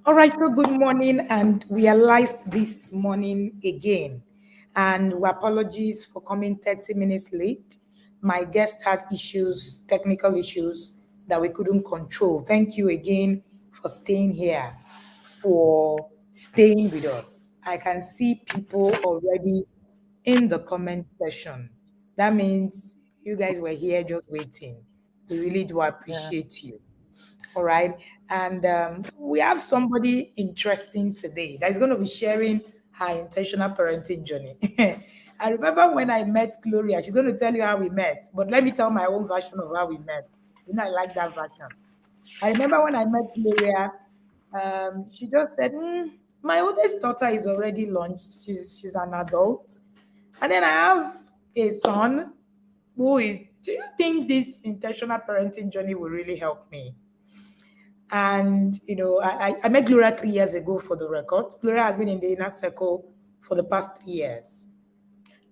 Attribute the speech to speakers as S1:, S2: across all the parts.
S1: All right, so good morning, and we are live this morning again. And apologies for coming 30 minutes late. My guest had issues, technical issues that we couldn't control. Thank you again for staying here, for staying with us. I can see people already in the comment section. That means you guys were here just waiting. We really do
S2: Yeah.
S1: appreciate you. All right. And we have somebody interesting today that is going to be sharing her intentional parenting journey. I remember when I met Gloria, she's going to tell you how we met, but let me tell my own version of how we met. I like that version. I remember when I met Gloria, she just said, my oldest daughter is already launched. She's an adult. And then I have a son who is, do you think this intentional parenting journey will really help me? And I met Gloria 3 years ago for the record. Gloria has been in the inner circle for the past 3 years.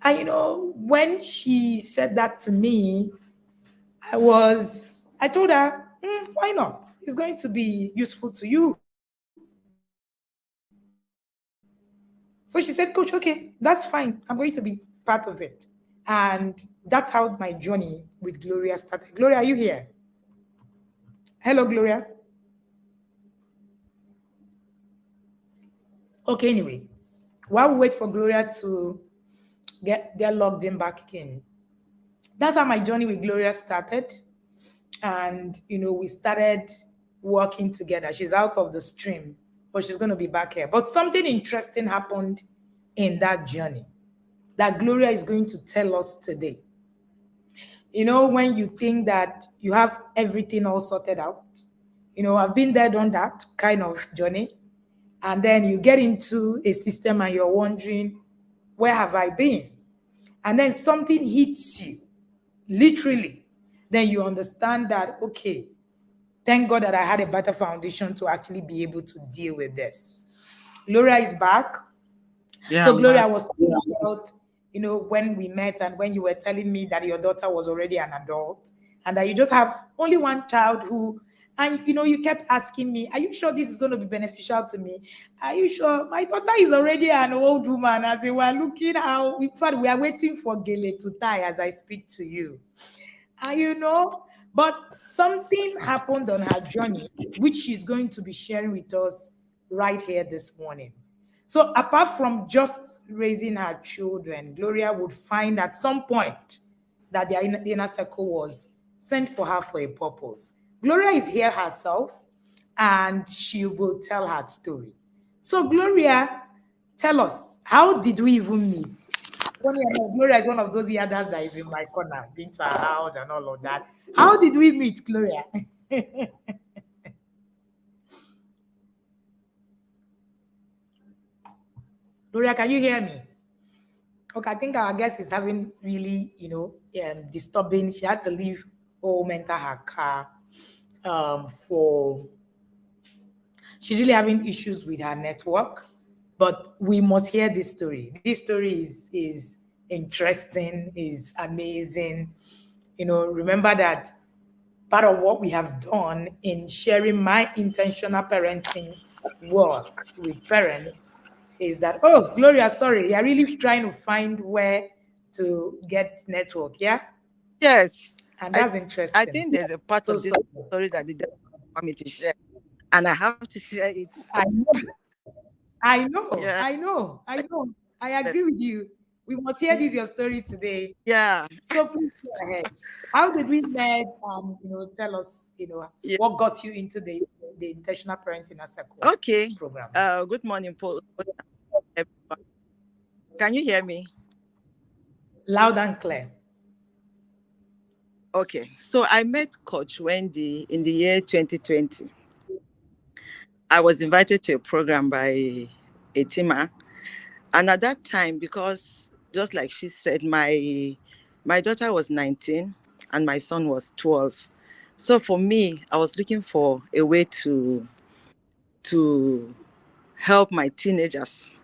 S1: And when she said that to me, I told her, why not? It's going to be useful to you. So she said, Coach, okay, that's fine. I'm going to be part of it. And that's how my journey with Gloria started. Gloria, are you here? Hello, Gloria. Okay, anyway, while we wait for Gloria to get logged in back in, that's how my journey with Gloria started. And we started working together. She's out of the stream, but she's going to be back here. But something interesting happened in that journey that Gloria is going to tell us today. When you think that you have everything all sorted out, I've been there, done that kind of journey. And then you get into a system and you're wondering, where have I been? And then something hits you, literally. Then you understand that, okay, thank God that I had a better foundation to actually be able to deal with this. Gloria is back.
S2: Yeah,
S1: So
S2: I'm back.
S1: Gloria was talking about, when we met and when you were telling me that your daughter was already an adult and that you just have only one child who, and you kept asking me, are you sure this is going to be beneficial to me? Are you sure? My daughter is already an old woman. As we were looking how, in fact, we are waiting for Gele to tie as I speak to you. But something happened on her journey, which she's going to be sharing with us right here this morning. So, apart from just raising her children, Gloria would find at some point that the inner circle was sent for her for a purpose. Gloria is here herself and she will tell her story. So, Gloria, tell us, how did we even meet? Funny enough, Gloria is one of those others that is in my corner, been to her house and all of that. How did we meet, Gloria? Gloria, can you hear me? Okay, I think our guest is having really, disturbing. She had to leave home, enter her car. For She's really having issues with her network, but we must hear this story. This story is interesting, is amazing. Remember that part of what we have done in sharing my intentional parenting work with parents is that, oh, Gloria, sorry, you're really trying to find where to get network, yeah?
S2: Yes,
S1: And
S2: I
S1: that's
S2: I
S1: interesting.
S2: think there's a part
S1: So
S2: of this
S1: sorry.
S2: story that the devil want me to share, and I have to share it.
S1: I know, I know,
S2: Yeah,
S1: I know, I
S2: like
S1: know. I
S2: that.
S1: agree with you. We must hear this your story today.
S2: Yeah,
S1: So please go ahead. How did we met? Tell us,
S2: yeah.
S1: what got you into the intentional parenting as a co
S2: Okay.
S1: program.
S2: Good morning, Paul. Everyone. Can you hear me?
S1: Loud and clear.
S2: Okay. So I met Coach Wendy in the year 2020. I was invited to a program by a teamer. And at that time, because just like she said, my daughter was 19 and my son was 12. So for me, I was looking for a way to help my teenagers.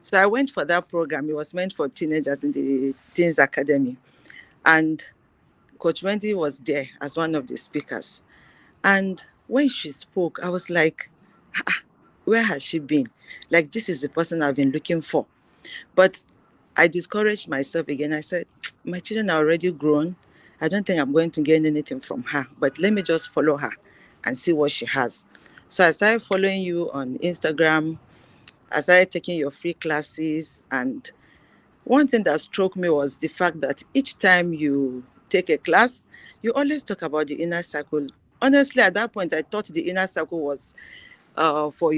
S2: So I went for that program. It was meant for teenagers in the Teens Academy. And Coach Wendy was there as one of the speakers. And when she spoke, I was like, where has she been? Like, this is the person I've been looking for. But I discouraged myself again. I said, my children are already grown. I don't think I'm going to gain anything from her, but let me just follow her and see what she has. So I started following you on Instagram. I started taking your free classes. And one thing that struck me was the fact that each time you take a class, you always talk about the inner circle. Honestly, at that point, I thought the inner circle was for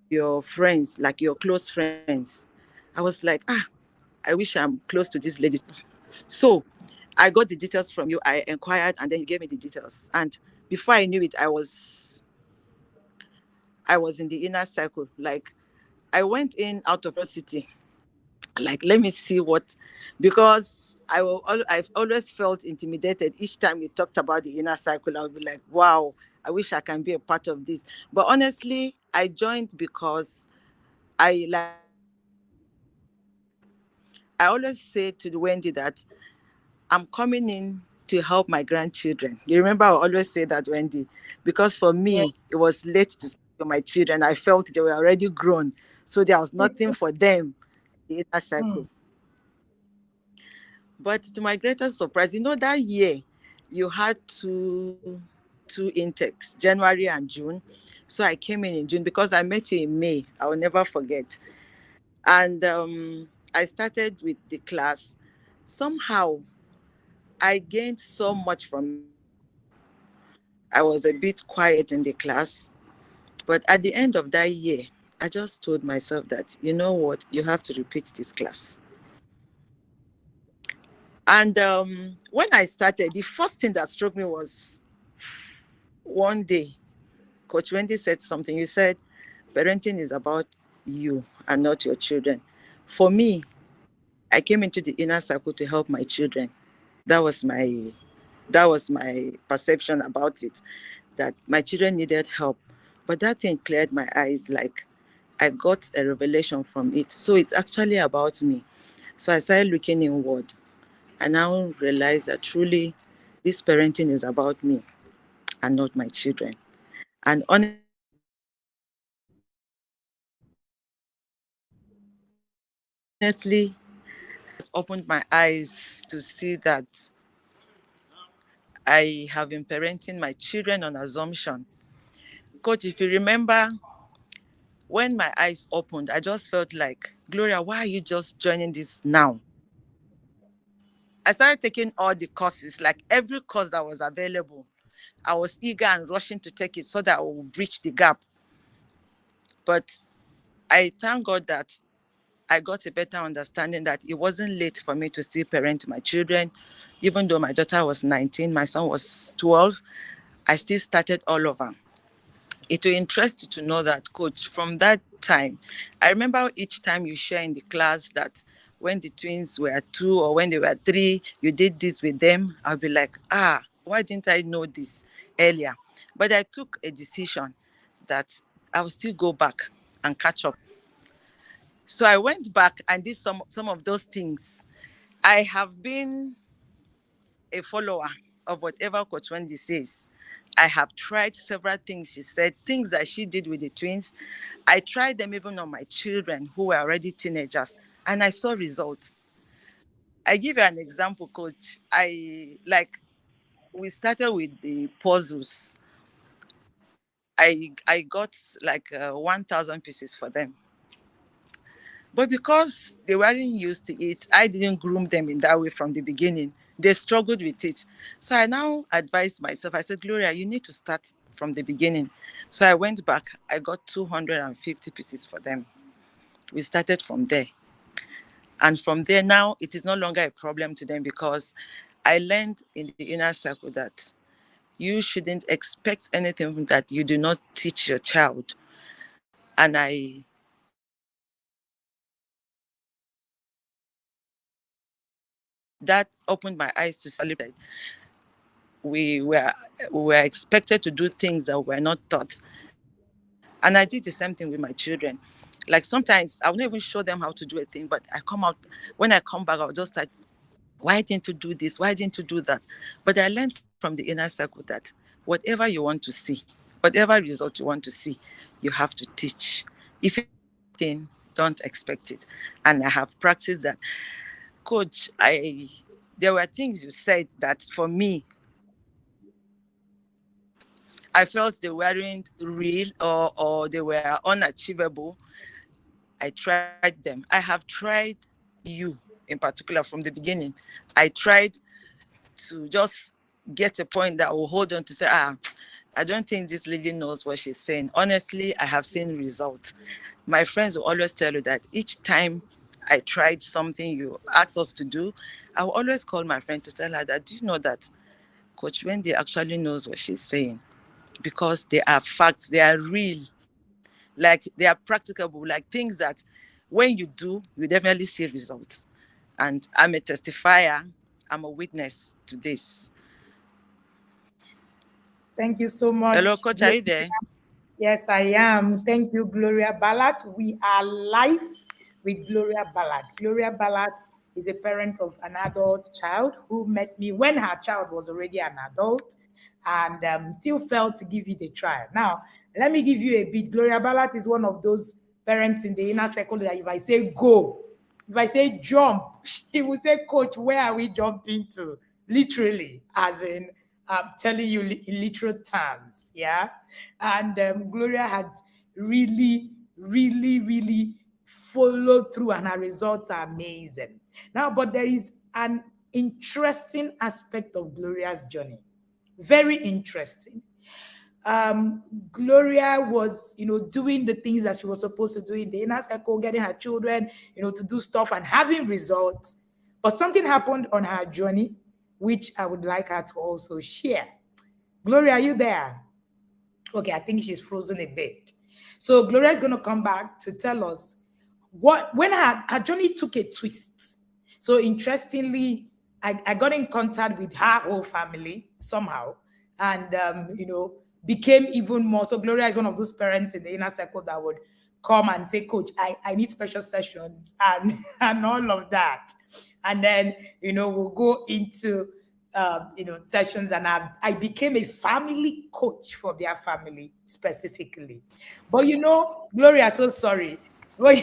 S2: your friends, like your close friends. I was like, I wish I'm close to this lady too. So I got the details from you. I inquired, and then you gave me the details. And before I knew it, I was in the inner circle. Like, I went in out of curiosity, like, let me see what, because I've always felt intimidated each time you talked about the inner circle. I would be like, wow, I wish I can be a part of this. But honestly, I joined because I, like I always say to the Wendy, that I'm coming in to help my grandchildren. You remember I always say that, Wendy, because for me it was late to start with my
S1: Yeah.
S2: children. I felt they were already grown, so there was nothing for them in the inner circle.
S1: Mm.
S2: But to my greatest surprise, that year you had two intakes, January and June. So I came in June because I met you in May. I will never forget. And I started with the class. Somehow I gained so much from it. I was a bit quiet in the class, but at the end of that year, I just told myself that, you know what, you have to repeat this class. And when I started, the first thing that struck me was one day, Coach Wendy said something. You said, parenting is about you and not your children. For me, I came into the inner circle to help my children. That was my that was my perception about it, that my children needed help. But that thing cleared my eyes, like I got a revelation from it. So it's actually about me. So I started looking inward. I now realize that truly this parenting is about me and not my children. And honestly, that has opened my eyes to see that I have been parenting my children on assumption. Coach, if you remember, when my eyes opened, I just felt like, Gloria, why are you just joining this now? I started taking all the courses, like every course that was available. I was eager and rushing to take it so that I would bridge the gap. But I thank God that I got a better understanding that it wasn't late for me to still parent my children. Even though my daughter was 19, my son was 12, I still started all over. It will interest you to know that, Coach, from that time, I remember each time you share in the class that when the twins were 2 or when they were 3, you did this with them. I'll be like, why didn't I know this earlier? But I took a decision that I will still go back and catch up. So I went back and did some of those things. I have been a follower of whatever Coach Wendy says. I have tried several things she said, things that she did with the twins. I tried them even on my children who were already teenagers, and I saw results. I give you an example, Coach. We started with the puzzles. I got like 1,000 pieces for them. But because they weren't used to it, I didn't groom them in that way from the beginning. They struggled with it. So I now advised myself, I said, Gloria, you need to start from the beginning. So I went back, I got 250 pieces for them. We started from there. And from there, now it is no longer a problem to them because I learned in the inner circle that you shouldn't expect anything that you do not teach your child. And that opened my eyes to see we were we were expected to do things that were not taught. And I did the same thing with my children. Like sometimes I will not even show them how to do a thing, but I come out, when I come back, I'll just start, why didn't you do this? Why didn't you do that? But I learned from the inner circle that whatever you want to see, whatever result you want to see, you have to teach. If you think, don't expect it. And I have practiced that. Coach, there were things you said that for me, I felt they weren't real, or they were unachievable. I tried them. I have tried you in particular from the beginning. I tried to just get a point that I will hold on to, say, I don't think this lady knows what she's saying. Honestly, I have seen results. My friends will always tell you that each time I tried something you asked us to do, I will always call my friend to tell her that, do you know that Coach Wendy actually knows what she's saying? Because they are facts, they are real, like they are practicable, like things that when you do, you definitely see results. And I'm a testifier, I'm a witness to this.
S1: Thank you so
S2: Hello,
S1: much.
S2: Coach, are you there?
S1: Yes, I am. Thank you, Gloria Balat. We are live with Gloria Balat. Gloria Balat is a parent of an adult child who met me when her child was already an adult and still felt to give it a try. Now, let me give you a bit. Gloria Balat is one of those parents in the inner circle that if I say go, if I say jump, he will say, Coach, where are we jumping to? Literally, as in telling you in literal terms. Yeah. And Gloria had really, really, really followed through, and her results are amazing. Now, but there is an interesting aspect of Gloria's journey. Very interesting. Gloria was, doing the things that she was supposed to do in the inner circle, getting her children, to do stuff and having results. But something happened on her journey, which I would like her to also share. Gloria, are you there? Okay, I think she's frozen a bit. So Gloria is going to come back to tell us when her journey took a twist. So interestingly, I got in contact with her whole family somehow, and became even more. So Gloria is one of those parents in the inner circle that would come and say, Coach, I need special sessions and and all of that. And then we'll go into sessions, and I became a family coach for their family specifically. But Gloria, so sorry. But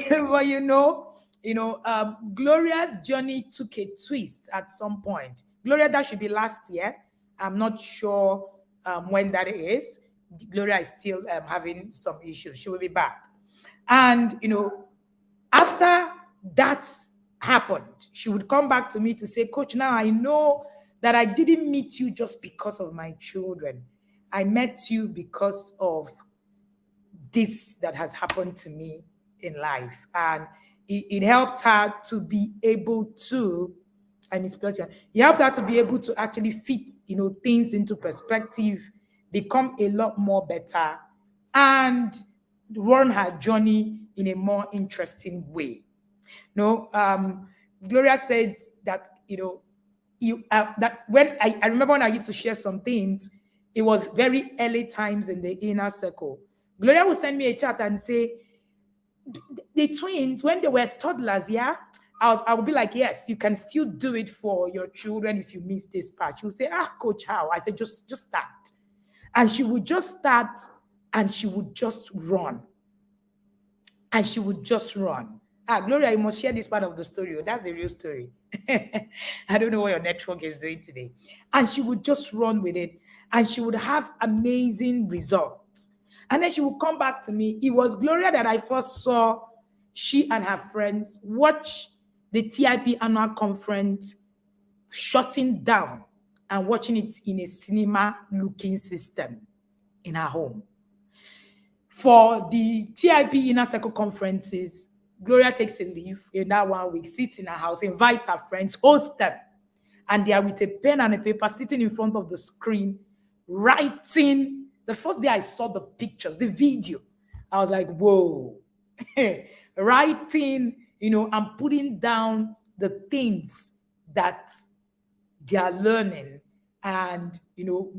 S1: Gloria's journey took a twist at some point. Gloria, that should be last year. I'm not sure when that is. Gloria is still having some issues. She will be back. And, after that happened, she would come back to me to say, Coach, now I know that I didn't meet you just because of my children. I met you because of this that has happened to me in life. And it helped her to be able to, I mean, it helped her to be able to actually fit, things into perspective, become a lot more better, and run her journey in a more interesting way. No, Gloria said that that when I remember when I used to share some things, it was very early times in the inner circle. Gloria would send me a chat and say, the twins, when they were toddlers, yeah, I would be like, yes, you can still do it for your children if you miss this part. She would say, Coach, how? I said, just start. And she would just start, and she would just run. And she would just run. Gloria, you must share this part of the story. That's the real story. I don't know what your network is doing today. And she would just run with it, and she would have amazing results. And then she would come back to me. It was Gloria that I first saw, she and her friends watch the TIP annual conference, shutting down and watching it in a cinema looking system in her home. For the TIP Inner Circle conferences, Gloria takes a leave in that 1 week, sits in her house, invites her friends, hosts them. And they are with a pen and a paper sitting in front of the screen, writing. The first day I saw the pictures, the video, I was like, whoa. Writing, and putting down the things that they are learning and,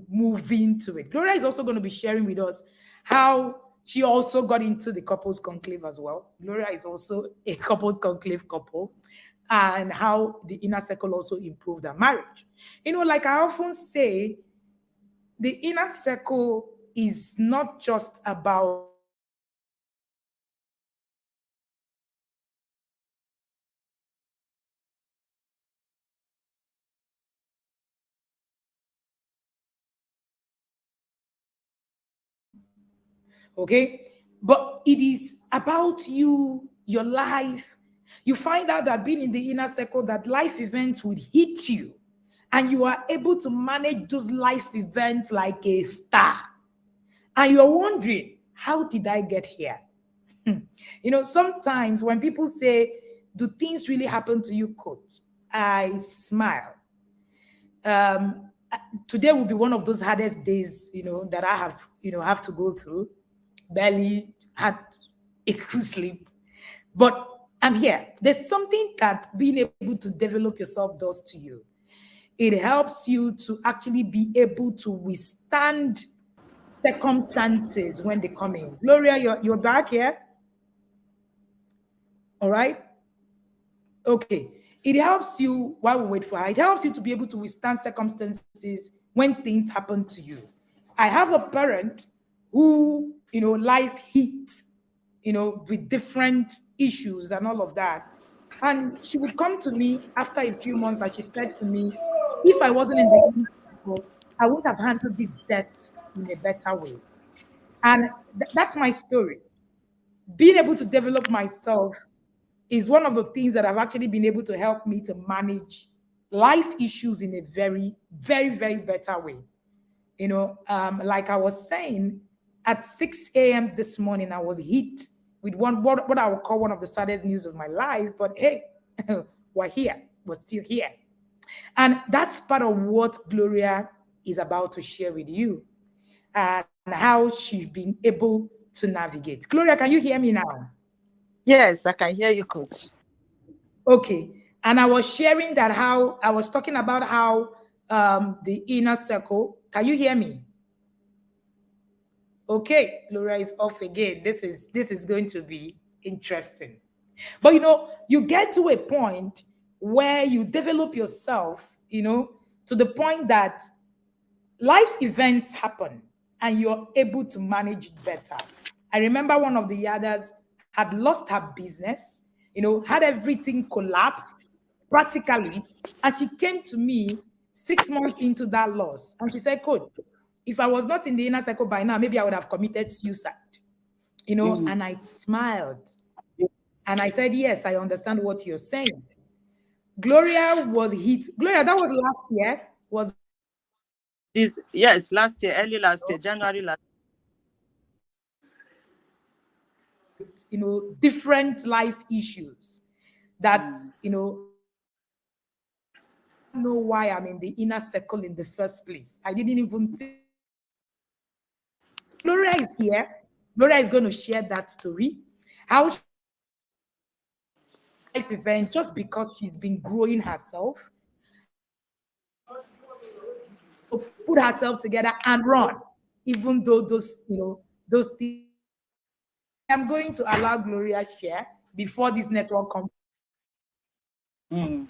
S1: moving to it. Gloria is also going to be sharing with us how she also got into the couples conclave as well. Gloria is also a couples conclave couple, and how the inner circle also improved her marriage. Like I often say, the inner circle is not just about okay, but it is about you, your life. You find out that being in the inner circle, that life events would hit you, and you are able to manage those life events like a star. And you're wondering, how did I get here? Hmm. Sometimes when people say, do things really happen to you, coach? I smile. Today will be one of those hardest days, that I have to go through. Barely had a good sleep. But I'm here. There's something that being able to develop yourself does to you. It helps you to actually be able to withstand circumstances when they come in. Gloria, you're back here. All right. Okay. It helps you while we wait for her. It helps you to be able to withstand circumstances when things happen to you. I have a parent who, life hit, with different issues and all of that. And she would come to me after a few months and she said to me, if I wasn't in the inner circle, I would have handled this debt in a better way. And that's my story. Being able to develop myself is one of the things that have actually been able to help me to manage life issues in a very, very, very better way. Like I was saying, at 6 a.m. this morning, I was hit with what I would call one of the saddest news of my life. But hey, we're here. We're still here. And that's part of what Gloria is about to share with you and how she's been able to navigate. Gloria, can you hear me now?
S2: Yes, I can hear you, coach.
S1: Okay. And I was sharing that how I was talking about how the inner circle. Can you hear me? Okay, Gloria is off again. This is going to be interesting. But you get to a point where you develop yourself, to the point that life events happen and you're able to manage it better. I remember one of the others had lost her business, had everything collapsed practically. And she came to me 6 months into that loss. And she said, Coach, if I was not in the inner circle by now, maybe I would have committed suicide,
S2: Mm.
S1: and I smiled. And I said, yes, I understand what you're saying. Gloria was hit. Gloria, that was last year. Was
S2: This, yes, last year, early last year, January last.
S1: different life issues that
S2: Mm.
S1: I don't know why I'm in the inner circle in the first place. I didn't even think. Gloria is here. Gloria is going to share that story. How she life event just because she's been growing herself, put herself together and run, even though those things. I'm going to allow Gloria share before this network comes.
S2: Mm.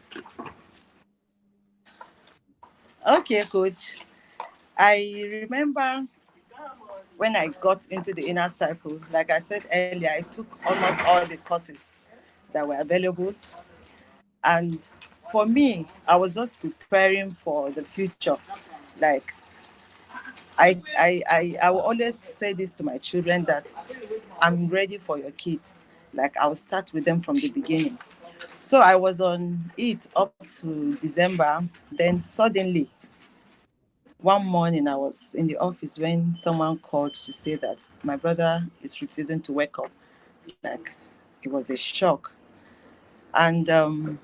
S2: Okay, coach. I remember when I got into the inner circle, like I said earlier, I took almost all the courses that were available. And for me, I was just preparing for the future. Like I will always say this to my children that I'm ready for your kids. Like I'll start with them from the beginning. So I was on it up to December. Then suddenly, one morning I was in the office when someone called to say that my brother is refusing to wake up. Like it was a shock. And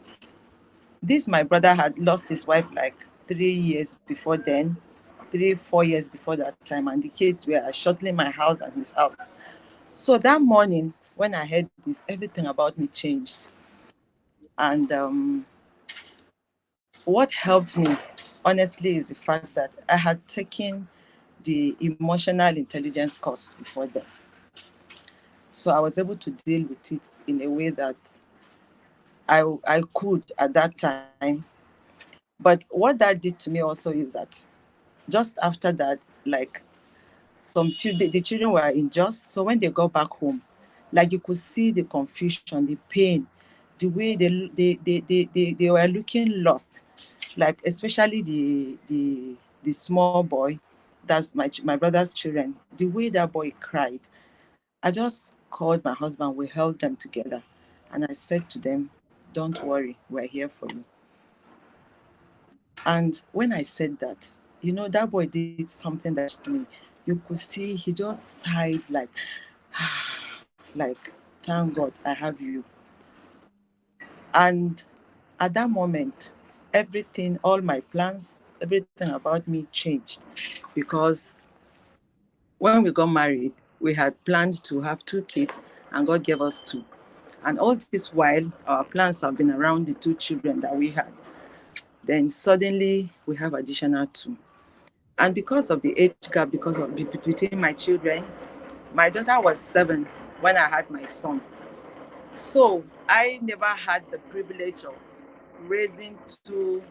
S2: this my brother had lost his wife like 3 years before then, 3, 4 years before that time, and the kids were shuttling my house and his house. So that morning, when I heard this, everything about me changed. And what helped me, honestly, is the fact that I had taken the emotional intelligence course before then. So I was able to deal with it in a way that I could at that time. But what that did to me also is that just after that, like some few the children were in just so when they got back home, like you could see the confusion, the pain, the way they were looking lost, like especially the small boy, that's my brother's children, the way that boy cried. I just called my husband, we held them together, and I said to them, don't worry, we're here for you. And when I said that, that boy did something that touched me. You could see he just sighed like, like, thank God I have you. And at that moment, everything, all my plans, everything about me changed because when we got married, we had planned to have 2 kids, and God gave us two. And all this while, our plans have been around the 2 children that we had. Then suddenly, we have additional two. And because of the age gap, because of between my children, my daughter was 7 when I had my son. So I never had the privilege of raising two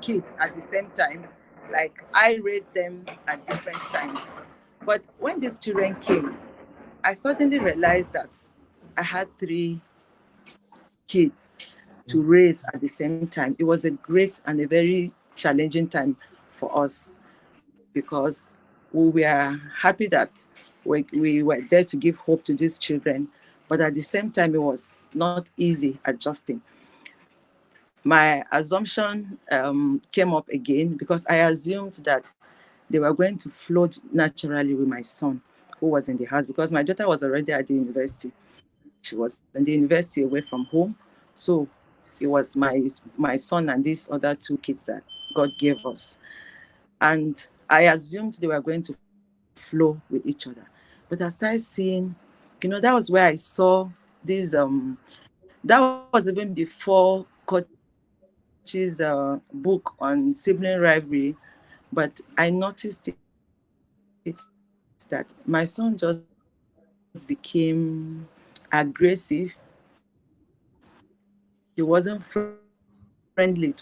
S2: kids at the same time. Like I raised them at different times. But when these children came, I suddenly realized that I had 3 kids to raise at the same time. It was a great and a very challenging time for us because we were happy that we were there to give hope to these children. But at the same time, it was not easy adjusting. My assumption came up again because I assumed that they were going to flow naturally with my son who was in the house because my daughter was already at the university. She was in the university away from home. So it was my son and these other 2 kids that God gave us. And I assumed they were going to flow with each other. But I started seeing, that was where I saw this that was even before Kochi's book on sibling rivalry. But I noticed it that my son just became aggressive, he wasn't friendly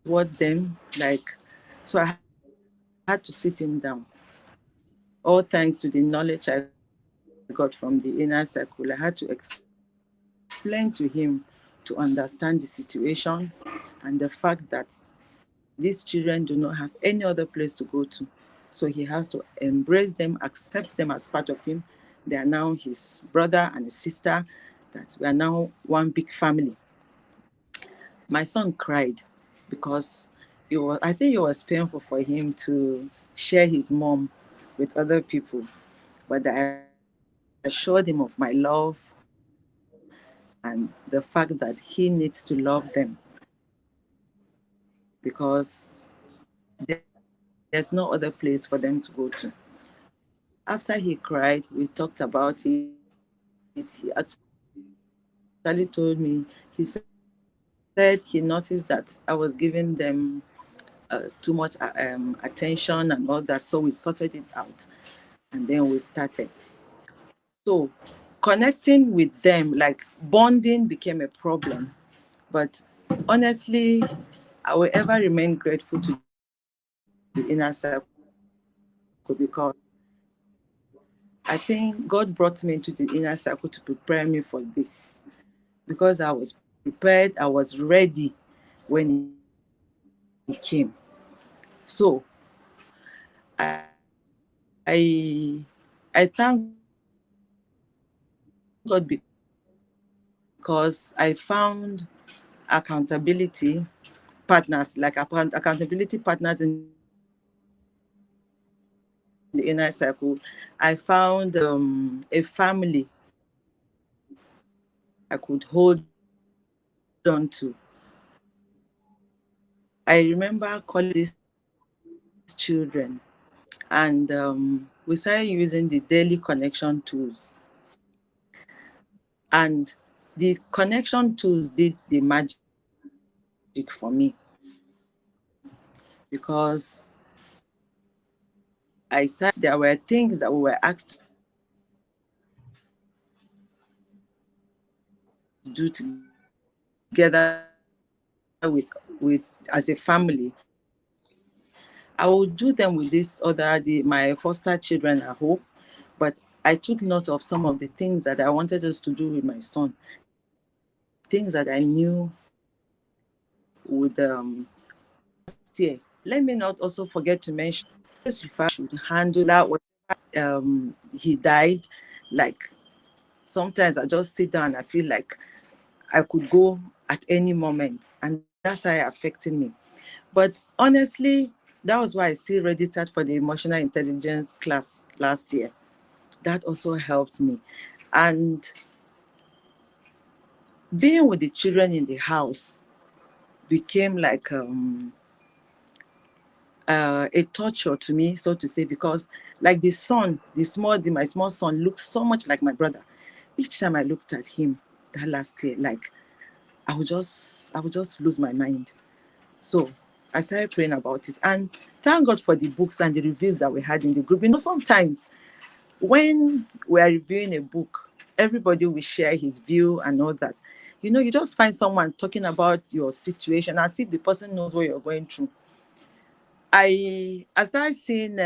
S2: towards them. Like, so I had to sit him down. All thanks to the knowledge I got from the inner circle. I had to explain to him to understand the situation and the fact that these children do not have any other place to go to. So he has to embrace them, accept them as part of him. They are now his brother and his sister, that we are now one big family. My son cried because I think it was painful for him to share his mom with other people. But I assured him of my love and the fact that he needs to love them because there's no other place for them to go to. After he cried, we talked about it. He actually told me, he said he noticed that I was giving them too much attention and all that. So we sorted it out and then we started. So connecting with them, like bonding became a problem. But honestly, I will ever remain grateful to the inner circle because I think God brought me into the inner circle to prepare me for this because I was prepared, I was ready when He came. So I thank God because I found accountability partners, like accountability partners in the inner circle. I found a family I could hold on to. I remember calling these children and we started using the daily connection tools. And the connection tools did the magic for me because there were things that we were asked to do together with other children. with as a family. I will do them with my foster children at home, but I took note of some of the things that I wanted us to do with my son, things that I knew would steer. Let me not also forget to mention this should handle that when he died. Like sometimes I just sit down and I feel like I could go at any moment, and that's how it affected me. But honestly, that was why I still registered for the emotional intelligence class last year. That also helped me. And being with the children in the house became like a torture to me, so to say, because like my small son looks so much like my brother. Each time I looked at him that last year, like I would just lose my mind. So I started praying about it, and thank God for the books and the reviews that we had in the group. Sometimes when we are reviewing a book, everybody will share his view and all that. You just find someone talking about your situation as if the person knows what you're going through. I started seeing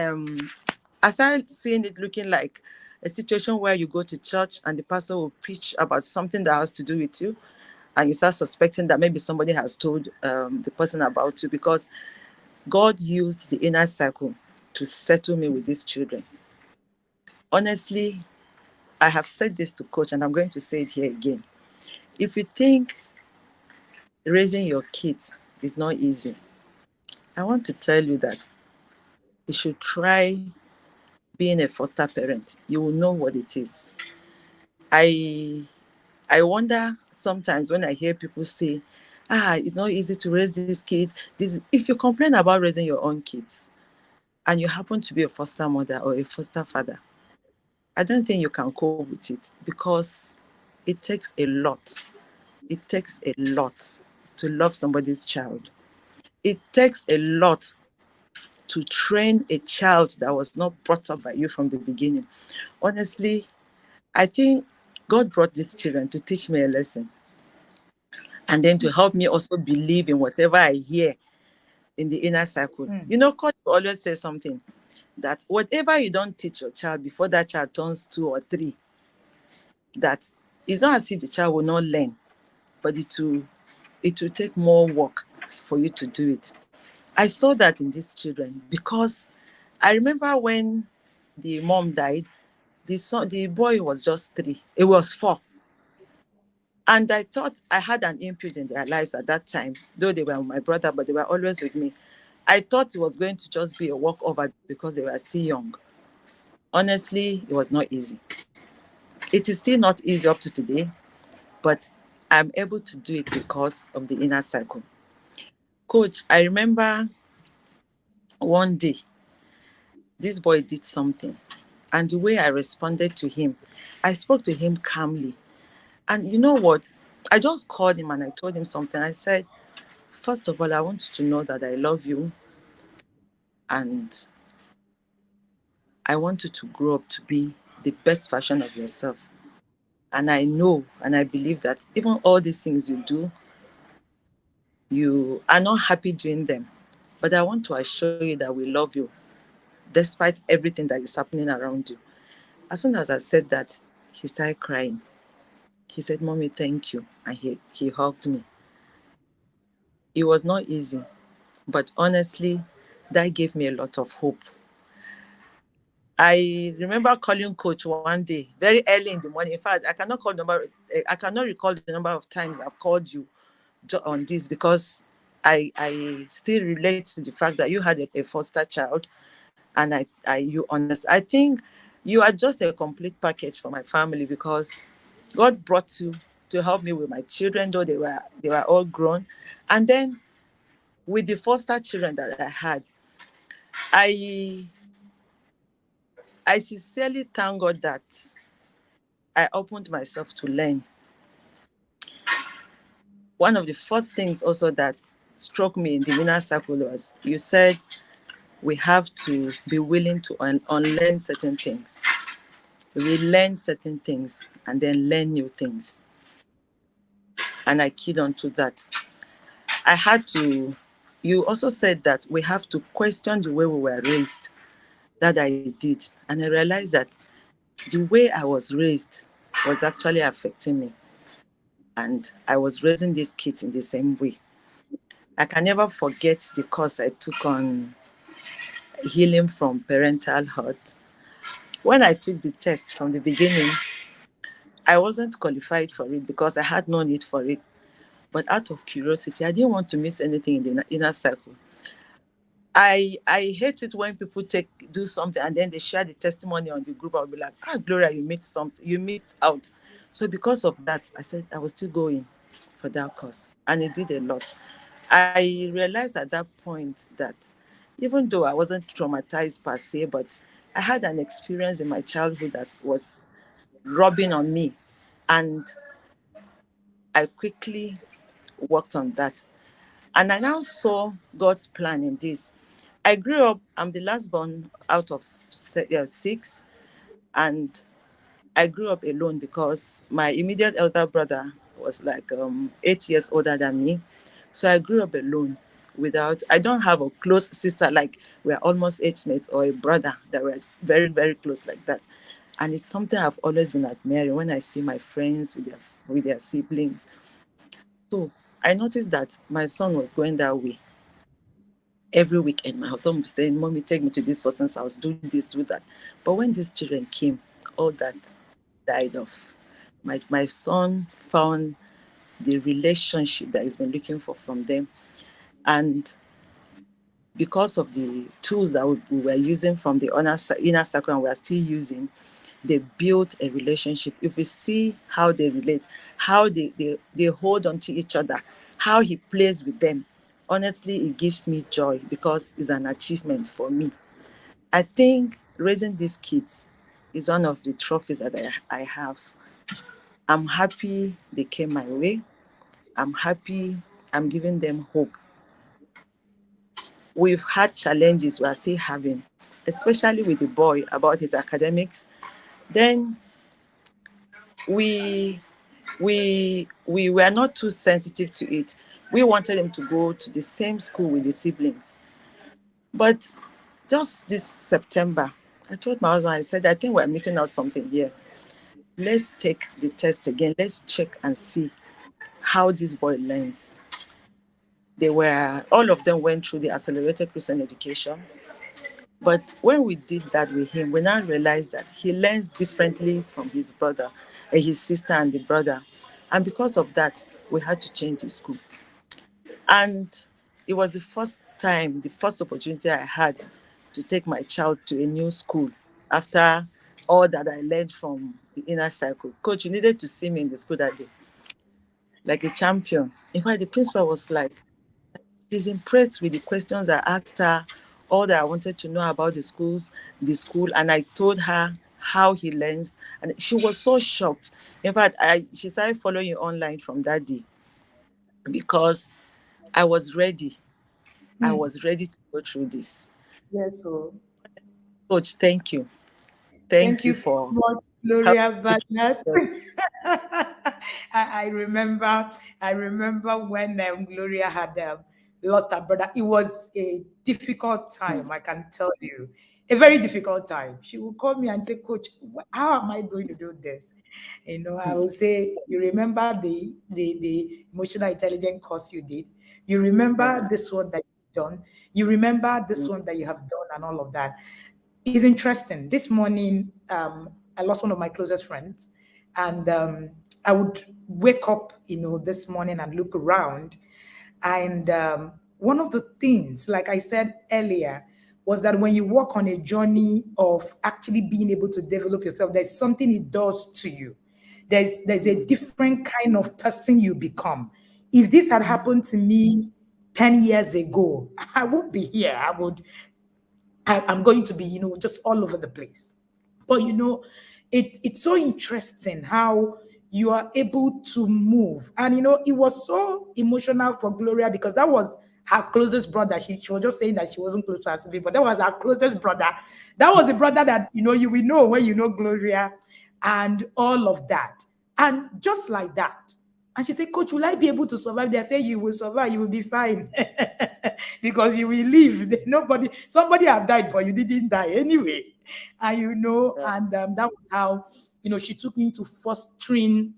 S2: it looking like a situation where you go to church and the pastor will preach about something that has to do with you, and you start suspecting that maybe somebody has told the person about you, because God used the inner circle to settle me with these children. Honestly, I have said this to coach, and I'm going to say it here again. If you think raising your kids is not easy, I want to tell you that you should try being a foster parent. You will know what it is. I wonder sometimes when I hear people say, it's not easy to raise these kids. If you complain about raising your own kids and you happen to be a foster mother or a foster father, I don't think you can cope with it, because it takes a lot. It takes a lot to love somebody's child. It takes a lot to train a child that was not brought up by you from the beginning. Honestly, I think God brought these children to teach me a lesson, and then to help me also believe in whatever I hear in the inner circle. Coach always says something, that whatever you don't teach your child before that child turns 2 or 3, that it's not as if the child will not learn, but it will take more work for you to do it. I saw that in these children, because I remember when the mom died, the boy was just 3. It was 4. And I thought I had an input in their lives at that time, though they were my brother, but they were always with me. I thought it was going to just be a walkover because they were still young. Honestly, it was not easy. It is still not easy up to today, but I'm able to do it because of the inner circle. Coach, I remember one day, this boy did something, and the way I responded to him, I spoke to him calmly. And you know what? I just called him and I told him something. I said, first of all, I want you to know that I love you, and I want you to grow up to be the best version of yourself. And I know and I believe that even all these things you do, you are not happy doing them. But I want to assure you that we love you despite everything that is happening around you. As soon as I said that, he started crying. He said, Mommy, thank you. And he hugged me. It was not easy, but honestly, that gave me a lot of hope. I remember calling coach one day, very early in the morning. In fact, I cannot recall the number of times I've called you on this, because I still relate to the fact that you had a foster child, and you understand. I think you are just a complete package for my family, because God brought you to help me with my children, though they were all grown. And then with the foster children that I had, I sincerely thank God that I opened myself to learn. One of the first things also that struck me in the inner circle was, you said we have to be willing to unlearn certain things. We learn certain things and then learn new things. And I keyed on to that. I had to, you also said that we have to question the way we were raised. That I did. And I realized that the way I was raised was actually affecting me. And I was raising these kids in the same way. I can never forget the course I took on healing from parental hurt. When I took the test from the beginning, I wasn't qualified for it because I had no need for it. But out of curiosity, I didn't want to miss anything in the inner circle. I hate it when people do something and then they share the testimony on the group. I'll be like, Gloria, you missed something, you missed out. So because of that, I said I was still going for that course. And it did a lot. I realized at that point that even though I wasn't traumatized per se, but I had an experience in my childhood that was rubbing on me. And I quickly worked on that. And I now saw God's plan in this. I grew up, I'm the last born out of six, and I grew up alone because my immediate elder brother was like 8 years older than me. So I grew up alone I don't have a close sister, like we're almost age mates, or a brother that we're very, very close like that. And it's something I've always been admiring when I see my friends with their siblings. So I noticed that my son was going that way. Every weekend, my husband would be saying, Mommy, take me to this person's house, do this, do that. But when these children came, all that died off. My son found the relationship that he's been looking for from them. And because of the tools that we were using from the inner circle and we are still using, they built a relationship. If we see how they relate, how they hold on to each other, how he plays with them, honestly, it gives me joy because it's an achievement for me. I think raising these kids is one of the trophies that I have. I'm happy they came my way. I'm happy I'm giving them hope. We've had challenges we are still having, especially with the boy about his academics. Then we we were not too sensitive to it. We wanted him to go to the same school with the siblings. But just this September, I told my husband, I said, I think we're missing out something here. Let's take the test again. Let's check and see how this boy learns. All of them went through the accelerated Christian education. But when we did that with him, we now realized that he learns differently from his brother, his sister and the brother. And because of that, we had to change the school. And it was the first time, the first opportunity I had to take my child to a new school after all that I learned from the inner circle. Coach, you needed to see me in the school that day, like a champion. In fact, the principal was like, she's impressed with the questions I asked her, all that I wanted to know about the school, and I told her how he learns, and she was so shocked. In fact, she started following you online from that day because I was ready. I was ready to go through this.
S1: Yes, so
S2: Coach, thank you.
S1: thank
S2: Thank you
S1: you so
S2: for
S1: much, Gloria
S2: helping me
S1: Balat.
S2: through
S1: I remember, when Gloria had lost her brother. It was a difficult time, I can tell you, a very difficult time. She would call me and say, "Coach, how am I going to do this?" I will say, "You remember the emotional intelligence course you did? You remember
S2: Yeah.
S1: this one that you've done? You remember this one that you have done, and all of that." It's interesting. This morning, I lost one of my closest friends, and I would wake up, this morning and look around, and one of the things, like I said earlier, was that when you walk on a journey of actually being able to develop yourself, there's something it does to you. There's a different kind of person you become. If this had happened to me 10 years ago, I won't be here. I'm going to be, just all over the place. But it's so interesting how you are able to move. And it was so emotional for Gloria because that was her closest brother. She was just saying that she wasn't close to her sibling, but that was her closest brother. That was the brother that you will know when you know Gloria and all of that. And just like that, And she said, Coach, will I be able to survive? They say you will survive, you will be fine. Because you will live. Somebody have died, but you didn't die anyway. And
S2: Yeah.
S1: and that was how, she took me to fostering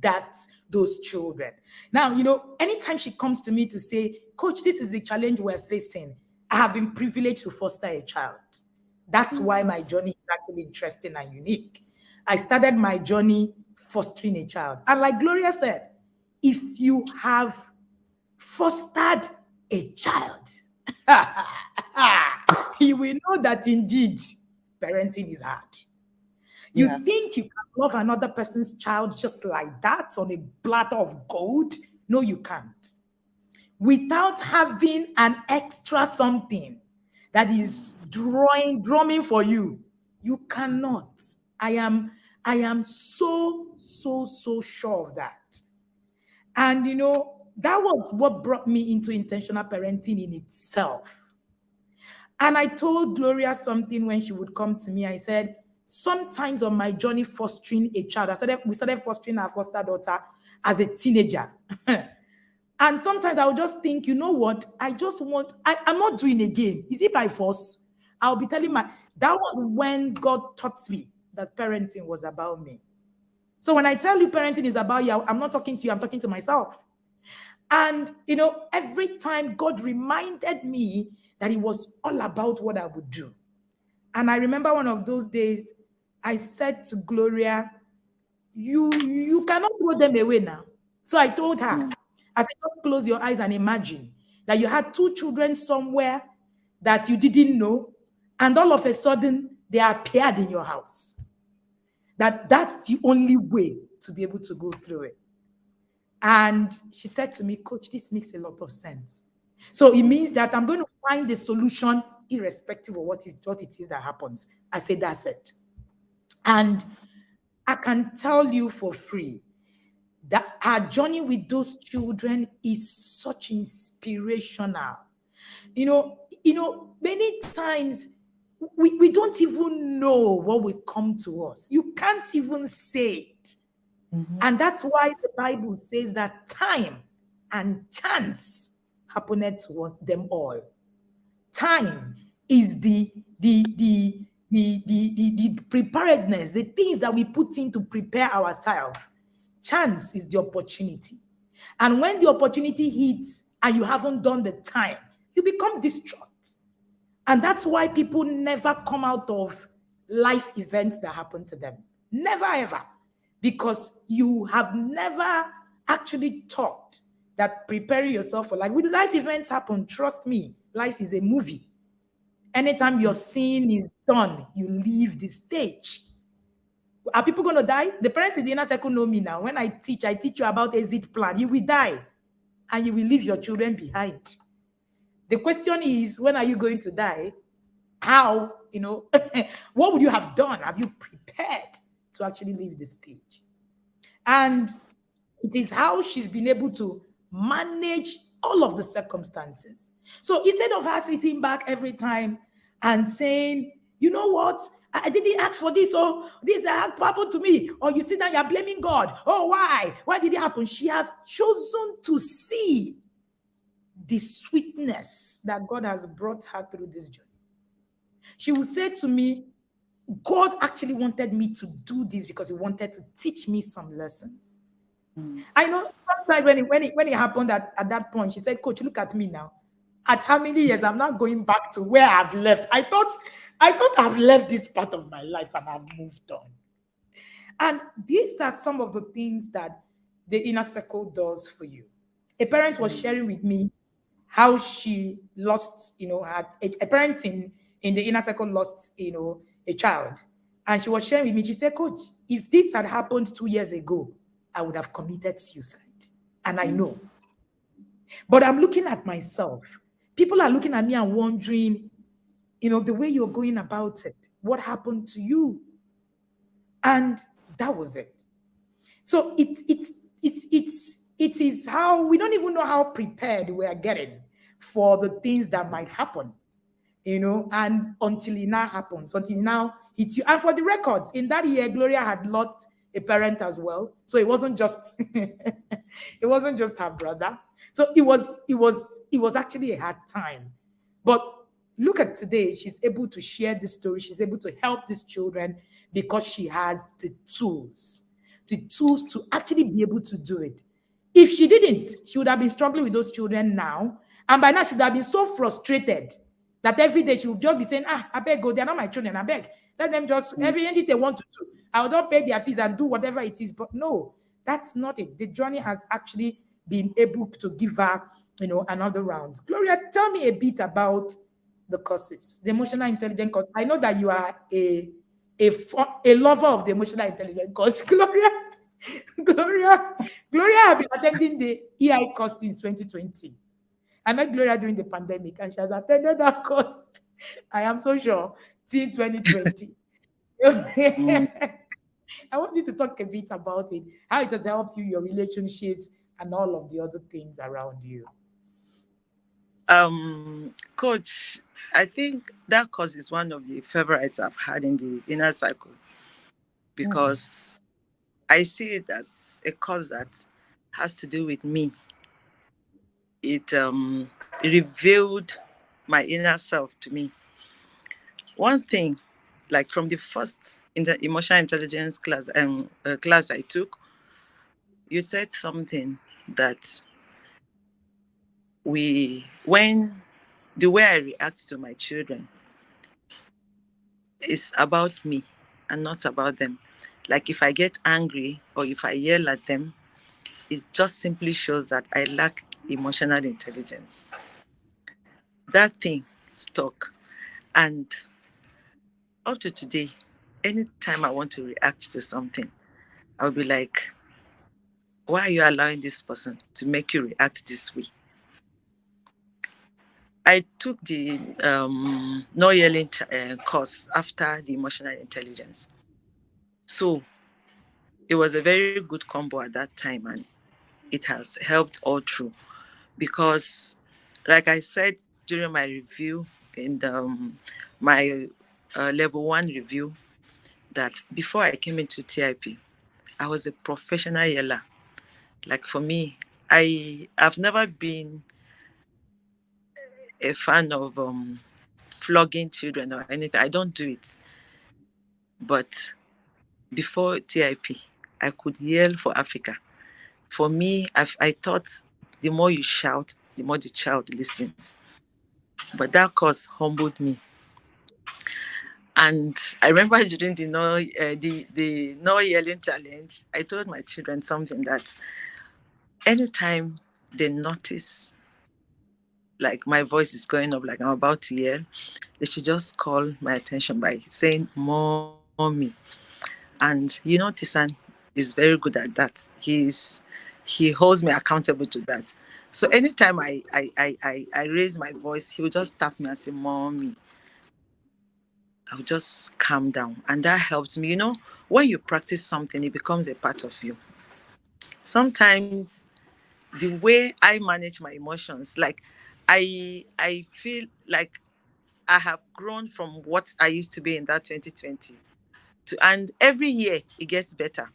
S1: that those children. Now, anytime she comes to me to say, Coach, this is the challenge we're facing, I have been privileged to foster a child. That's why my journey is actually interesting and unique. I started my journey fostering a child. And like Gloria said, if you have fostered a child, you will know that indeed parenting is hard.
S2: Yeah.
S1: You think you can love another person's child just like that on a platter of gold? No, you can't. Without having an extra something that is drumming for you, you cannot. I am so sure of that. And that was what brought me into intentional parenting in itself. And I told Gloria something when she would come to me. I said, sometimes on my journey fostering a child, we started fostering our foster daughter as a teenager. And sometimes I would just think, you know what? I'm not doing again. Is it by force? I'll be telling that was when God taught me that parenting was about me. So when I tell you parenting is about you, I'm not talking to you, I'm talking to myself. And, every time God reminded me that it was all about what I would do. And I remember one of those days, I said to Gloria, you cannot throw them away now. So I told her,
S2: Mm.
S1: I said, just close your eyes and imagine that you had two children somewhere that you didn't know, and all of a sudden they appeared in your house. That's the only way to be able to go through it. And she said to me, Coach, this makes a lot of sense. So it means that I'm going to find the solution irrespective of what it is that happens. I said, that's it. And I can tell you for free that our journey with those children is such inspirational. Many times we don't even know what will come to us. You can't even say it.
S2: Mhm.
S1: And that's why the Bible says that time and chance happened to them all. Time is the preparedness, the things that we put in to prepare ourselves. Chance is the opportunity. And when the opportunity hits and you haven't done the time, you become distraught. And that's why people never come out of life events that happen to them. Never ever. Because you have never actually thought that preparing yourself for life. When life events happen, trust me, life is a movie. Anytime your scene is done, you leave the stage. Are people going to die? The parents in the inner circle know me now. When I teach you about exit plan. You will die and you will leave your children behind. The question is, when are you going to die? How, what would you have done? Have you prepared to actually leave the stage? And it is how she's been able to manage all of the circumstances. So instead of her sitting back every time and saying, you know what? I didn't ask for this, or this happened to me, or you sit down, you're blaming God. Oh, why? Why did it happen? She has chosen to see the sweetness that God has brought her through this journey. She will say to me, God actually wanted me to do this because he wanted to teach me some lessons.
S2: Mm.
S1: I know sometimes when it happened at that point, she said, Coach, look at me now. At how many years? I'm not going back to where I've left. I thought I've left this part of my life and I've moved on. And these are some of the things that the inner circle does for you. A parent was sharing with me how she lost, a parent in the inner circle lost, a child. And she was sharing with me, she said, Coach, if this had happened 2 years ago, I would have committed suicide. And I know. But I'm looking at myself. People are looking at me and wondering, the way you're going about it, what happened to you? And that was it. So it is how we don't even know how prepared we are getting for the things that might happen, and until it now happens, until it now hits you. And for the records, in that year, Gloria had lost a parent as well. So it wasn't just it wasn't just her brother. So it was actually a hard time. But look at today, she's able to share this story, she's able to help these children because she has the tools to actually be able to do it. If she didn't, she would have been struggling with those children now. And by now, she would have been so frustrated that every day she would just be saying, I beg, go, they're not my children, I beg. Let them just, everything they want to do, I will not pay their fees and do whatever it is. But no, that's not it. The journey has actually been able to give her, another round. Gloria, tell me a bit about the courses, the emotional intelligence course. I know that you are a lover of the emotional intelligence course. Gloria, Gloria have been attending the EI course since 2020. I met Gloria during the pandemic and she has attended that course. I am so sure till 2020.
S2: Mm.
S1: I want you to talk a bit about it, how it has helped you, your relationships, and all of the other things around you.
S2: Coach, I think that course is one of the favorites I've had in the inner circle
S1: Mm,
S2: because I see it as a course that has to do with me. It revealed my inner self to me. One thing, like from the first in the emotional intelligence class I took, you said something that when the way I react to my children is about me and not about them. Like if I get angry or if I yell at them, it just simply shows that I lack emotional intelligence. That thing stuck. And up to today, anytime I want to react to something, I'll be like, why are you allowing this person to make you react this way? I took the no yelling course after the emotional intelligence. So it was a very good combo at that time, and it has helped all through because, like I said during my review in my level one review, that before I came into TIP, I was a professional yeller. Like for me, I've never been a fan of flogging children or anything. I don't do it. But before TIP, I could yell for Africa. For me, I thought the more you shout, the more the child listens. But that course humbled me. And I remember during the no yelling challenge, I told my children something that anytime they notice like my voice is going up, like I'm about to yell, they should just call my attention by saying "mommy." And Tisan is very good at that. He holds me accountable to that. So anytime I raise my voice, he will just tap me and say "mommy." I'll just calm down. And that helps me. When you practice something, it becomes a part of you. Sometimes the way I manage my emotions, like I feel like I have grown from what I used to be in that 2020 and every year it gets better.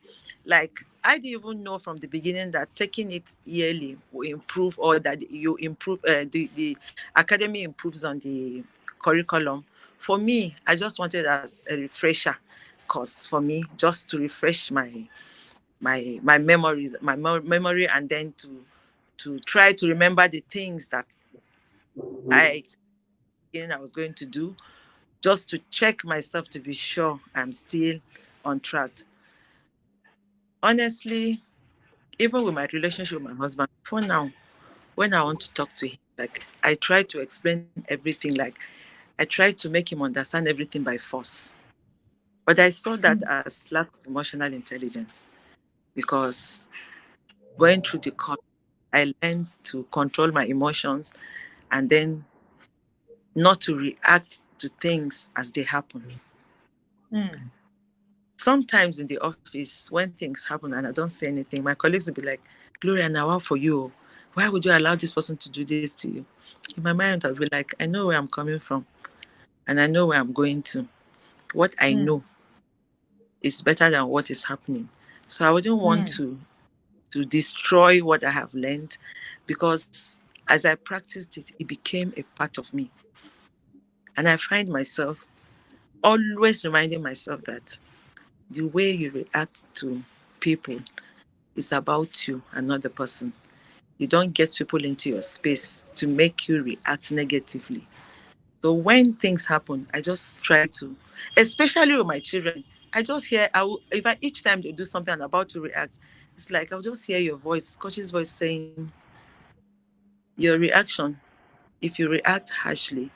S2: Like I didn't even know from the beginning that taking it yearly will improve or that you improve the academy improves on the curriculum. For me, I just wanted as a refresher course for me just to refresh my memories, memory, and then to try to remember the things that I I was going to do, just to check myself to be sure I'm still on track. Honestly, even with my relationship with my husband, for now, when I want to talk to him, like I try to explain everything, like I try to make him understand everything by force. But I saw that as lack of emotional intelligence because going through the course, I learned to control my emotions and then not to react to things as they happen.
S1: mm,
S2: Sometimes in the office, when things happen and I don't say anything, my colleagues will be like, Gloria, now what for you? Why would you allow this person to do this to you? In my mind, I'll be like, I know where I'm coming from and I know where I'm going to. What I
S1: mm,
S2: know is better than what is happening. So I wouldn't want to destroy what I have learned, because as I practiced it, it became a part of me. And I find myself always reminding myself that the way you react to people is about you and not the person. You don't get people into your space to make you react negatively. So when things happen, I just try to, especially with my children, I just hear, if I, each time they do something I'm about to react, it's like I'll just hear your voice, coach's voice saying, your reaction, if you react harshly,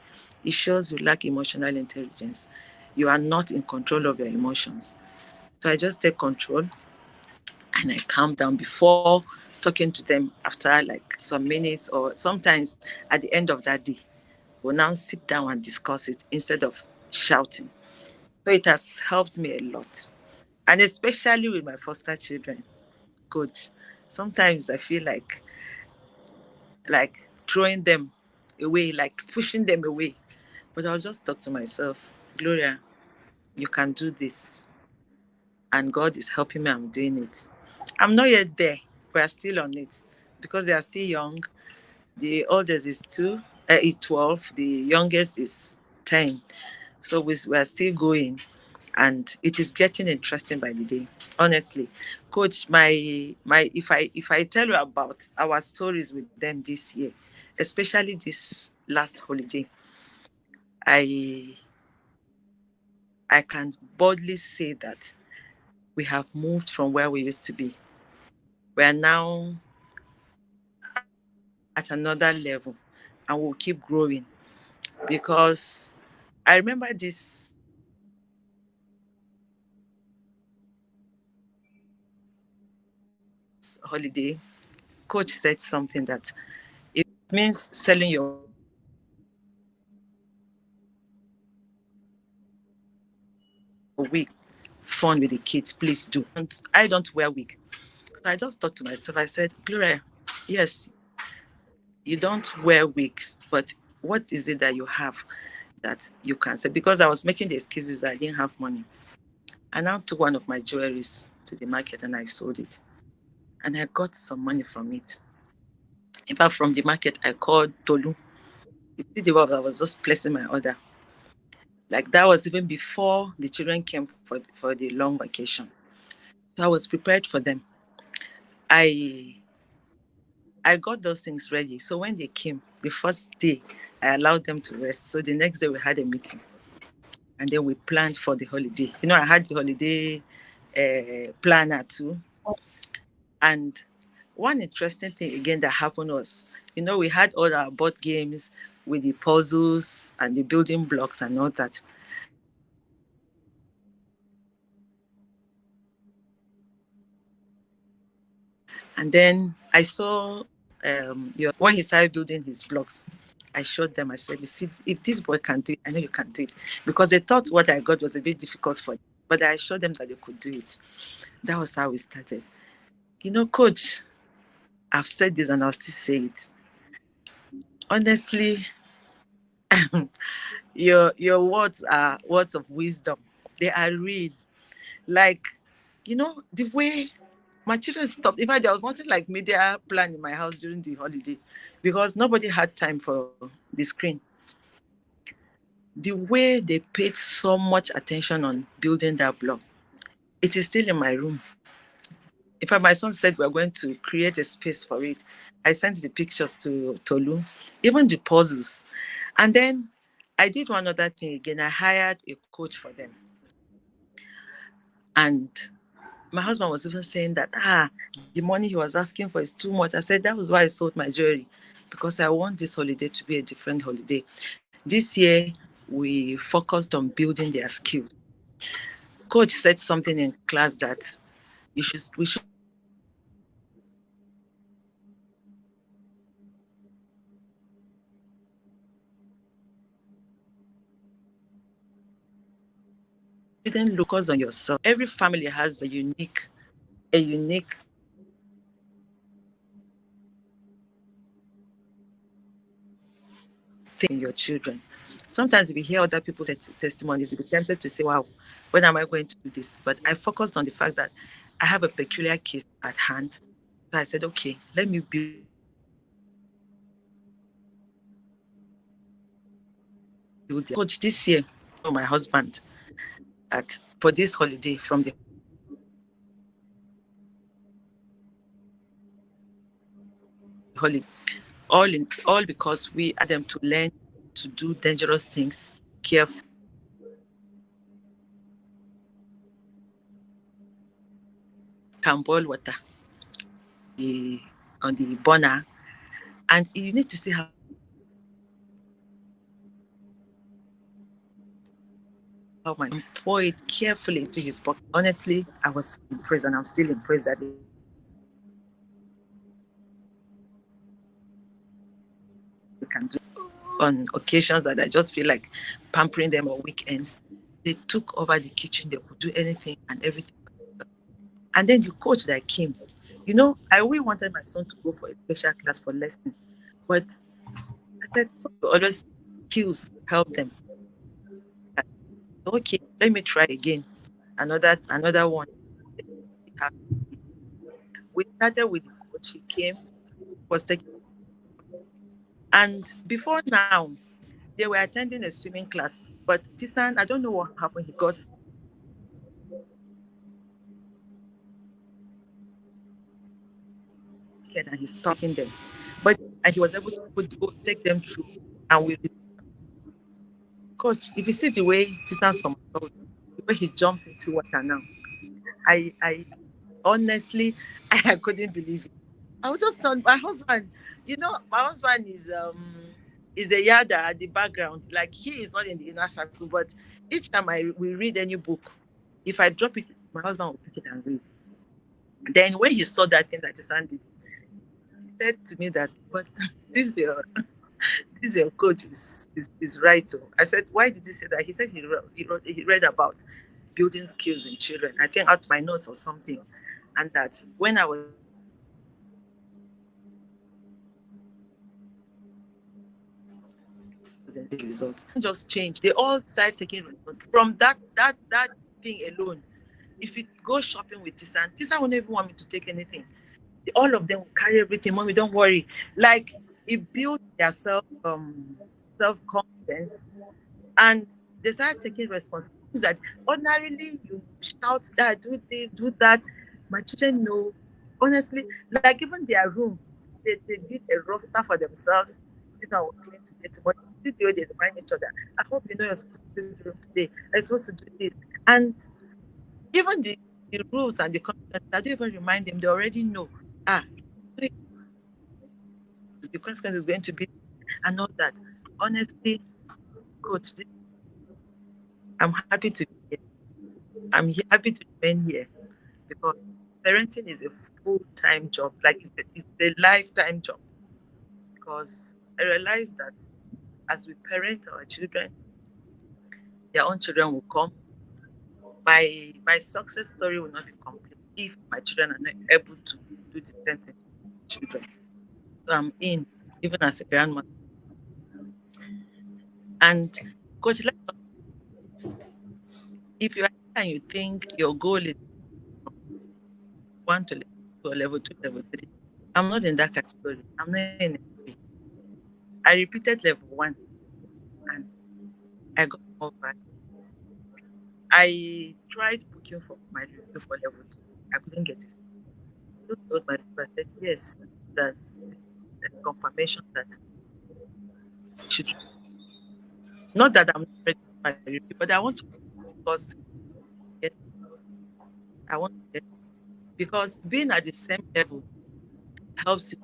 S2: it shows you lack emotional intelligence. You are not in control of your emotions. So I just take control and I calm down before talking to them after like some minutes, or sometimes at the end of that day. We'll now sit down and discuss it instead of shouting. So it has helped me a lot. And especially with my foster children. Coach, sometimes I feel like throwing them away, like pushing them away. But I'll just talk to myself, Gloria, you can do this. And God is helping me, I'm doing it. I'm not yet there. We're still on it because they are still young. The oldest is 12. The youngest is 10. So we're still going, and it is getting interesting by the day. Honestly, Coach, my if I tell you about our stories with them this year, especially this last holiday, I I can boldly say that we have moved from where we used to be. We are now at another level, and we'll keep growing, because I remember this holiday, coach said something that if it means selling your week for a week, fun with the kids, please do. And I don't wear wig. So I just thought to myself, I said, Gloria, yes, you don't wear wigs, but what is it that you have that you can say? Because I was making the excuses that I didn't have money. I now took one of my jewelries to the market and I sold it. And I got some money from it. In fact, from the market, I called Tolu. You see the way I was just placing my order. Like that was even before the children came for the long vacation. So I was prepared for them. I I got those things ready. So when they came, the first day, I allowed them to rest. So the next day we had a meeting, and then we planned for the holiday. You know, I had the holiday planner too. And one interesting thing again that happened was, you know, we had all our board games with the puzzles and the building blocks and all that. And then I saw when he started building his blocks, I showed them. I said, "You see, if this boy can do it, I know you can do it." Because they thought what I got was a bit difficult for them, but I showed them that they could do it. That was how we started. You know, Coach, I've said this and I'll still say it. Honestly, your words are words of wisdom. They are real. Like, you know, the way my children stopped. In fact, there was nothing like media plan in my house during the holiday because nobody had time for the screen. The way they paid so much attention on building that block, it is still in my room. In fact, my son said we're going to create a space for it. I sent the pictures to Tolu, even the puzzles. And then I did one other thing again. I hired a coach for them. And my husband was even saying that, the money he was asking for is too much. I said, that was why I sold my jewelry, because I want this holiday to be a different holiday. This year, we focused on building their skills. Coach said something in class that we shouldn't look for success in your children. We should look for success in you shouldn't look focus on yourself. Every family has a unique thing in your children. Sometimes if you hear other people's testimonies, you'll be tempted to say, wow, when am I going to do this? But I focused on the fact that I have a peculiar case at hand. So I said, okay, let me build them. Coach, this year, my husband, that for this holiday from the holiday, all because we asked them to learn to do dangerous things, careful, can boil water on the burner, and you need to see how my pour it carefully into his pocket. Honestly, I was so impressed, and I'm still impressed that they can do on occasions that I just feel like pampering them on weekends. They took over the kitchen. They could do anything and everything. And then the coach that came, I really wanted my son to go for a special class for lesson, but I said, always skills help them. So, okay, let me try again. Another one. We started with the coach. He came, was taking, and before now, they were attending a swimming class. But Tisan, I don't know what happened. He got scared and he's stopping them. But and he was able to take them through. And we, coach, if you see the way Tisan somersault, the way he jumps into water now, I honestly, I couldn't believe it. I was just on my husband. My husband is a yarder at the background. Like, he is not in the inner circle, but each time we read any book, if I drop it, my husband will pick it and read. Then when he saw that thing that his son did, he said to me that, but this your this your coach is right. So I said, why did he say that? He said he read about building skills in children. I think out my notes or something, and that when I was in the results, just changed. They all started taking from that thing alone. If you go shopping with Tisan won't even want me to take anything. All of them will carry everything. Mommy, don't worry. Like, it built their self confidence, and they started taking responsibilities that ordinarily you shout that, do this, do that. My children know, honestly, like even their room, they did a roster for themselves. This one will clean today, tomorrow. See the way they remind each other. I hope you know you're supposed to do the room today. You're supposed to do this. And even the rules and the consequences, I don't even remind them. They already know. Ah, the consequence is going to be, and all that. Honestly, coach, I'm happy to be here. Happy to remain here because parenting is a full-time job. Like, it's a lifetime job. Because I realize that as we parent our children, their own children will come. My success story will not be complete if my children are not able to do the same thing to children. So I'm in, even as a grandmother. And coach, if you are here and you think your goal is one to level two or level two, level three, I'm not in that category. I'm not in it. I repeated level one and I got more back. I tried booking for my review for level two. I couldn't get it. So I told myself, I said, yes, that this is a confirmation that I should, not that I'm not ready for my review, but I want to, because get, I want to get, because being at the same level helps you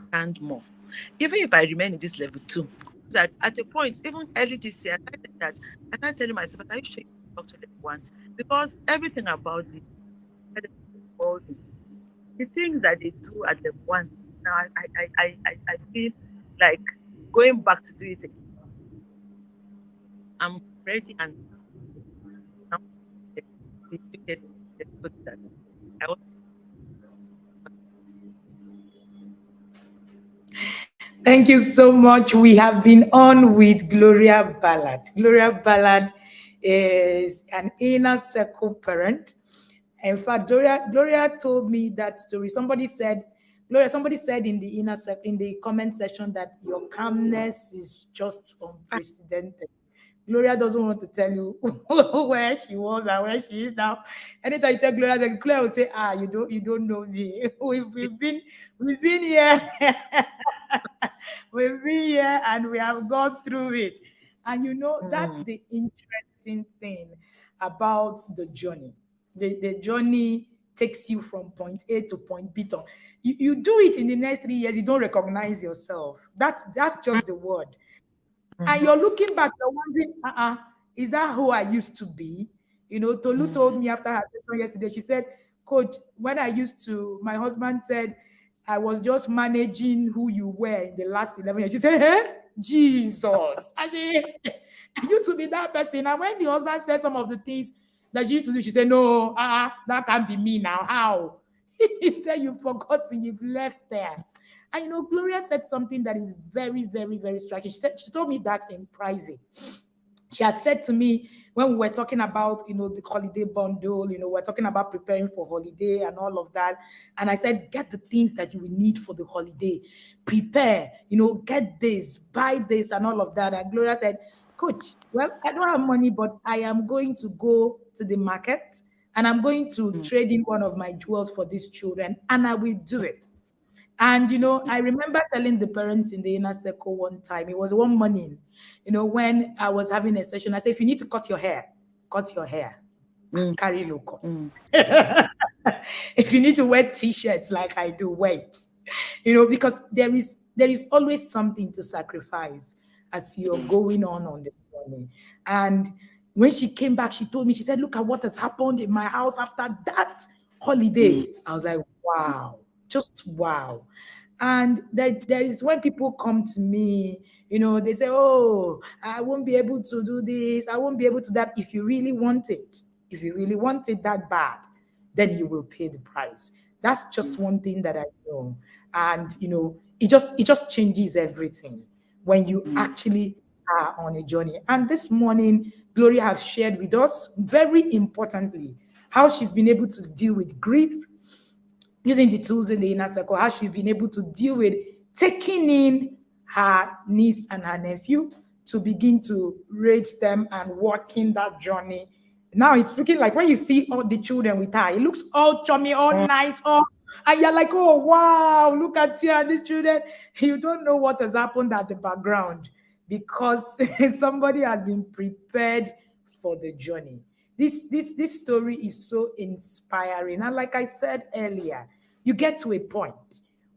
S2: stand more. Even if I remain in this level two, that at a point, even early this year, I started telling myself, are you sure you talk to level one? Because everything about the things that they do at level one, now I feel like going back to do it again. I'm ready, and now you get that. I
S1: Thank you so much. We have been on with Gloria Ballard. Gloria Ballard is an inner circle parent. In fact, Gloria told me that story. Somebody said in the in the comment section that your calmness is just unprecedented. Gloria doesn't want to tell you where she was and where she is now. Anytime you tell Gloria, then Gloria will say, "Ah, you don't know me. We've been here, we've been here, and we have gone through it." And that's
S2: Mm,
S1: the interesting thing about the journey. The journey takes you from point A to point B. You do it in the next 3 years, you don't recognize yourself. That's just the word. And
S2: mhm,
S1: you're looking back, you're wondering, is that who I used to be? Tolu told me after her session yesterday, she said, Coach, when my husband said, I was just managing who you were in the last 11 years. She said, Jesus. I said, I used to be that person. And when the husband said some of the things that she used to do, she said, no, that can't be me now. How? He said, you've forgotten, you've left there. And Gloria said something that is very, very, very striking. She told me that in private. She had said to me when we were talking about, the holiday bundle, we're talking about preparing for holiday and all of that. And I said, get the things that you will need for the holiday. Prepare, get this, buy this, and all of that. And Gloria said, Coach, well, I don't have money, but I am going to go to the market and I'm going to
S2: mm,
S1: trade in one of my jewels for these children, and I will do it. And I remember telling the parents in the inner circle one time, it was one morning, when I was having a session. I said, if you need to cut your hair
S2: mm,
S1: and carry local.
S2: mm,
S1: If you need to wear t-shirts like I do, wait. Because there is always something to sacrifice as you're going on the journey. And when she came back, she told me, she said, look at what has happened in my house after that holiday.
S2: mm,
S1: I was like, wow, just wow. And there is when people come to me, they say, oh, I won't be able to do this, I won't be able to that. If you really want it that bad, then you will pay the price. That's just one thing that I know. And it just changes everything when you
S2: mm,
S1: actually are on a journey. And this morning, Gloria has shared with us, very importantly, how she's been able to deal with grief using the tools in the inner circle, how she's been able to deal with taking in her niece and her nephew to begin to raise them and walking that journey. Now it's looking like when you see all the children with her, it looks all chummy, all
S2: mm,
S1: nice, all, and you're like, oh wow, look at you and these children. You don't know what has happened at the background because somebody has been prepared for the journey. This story is so inspiring. And like I said earlier, you get to a point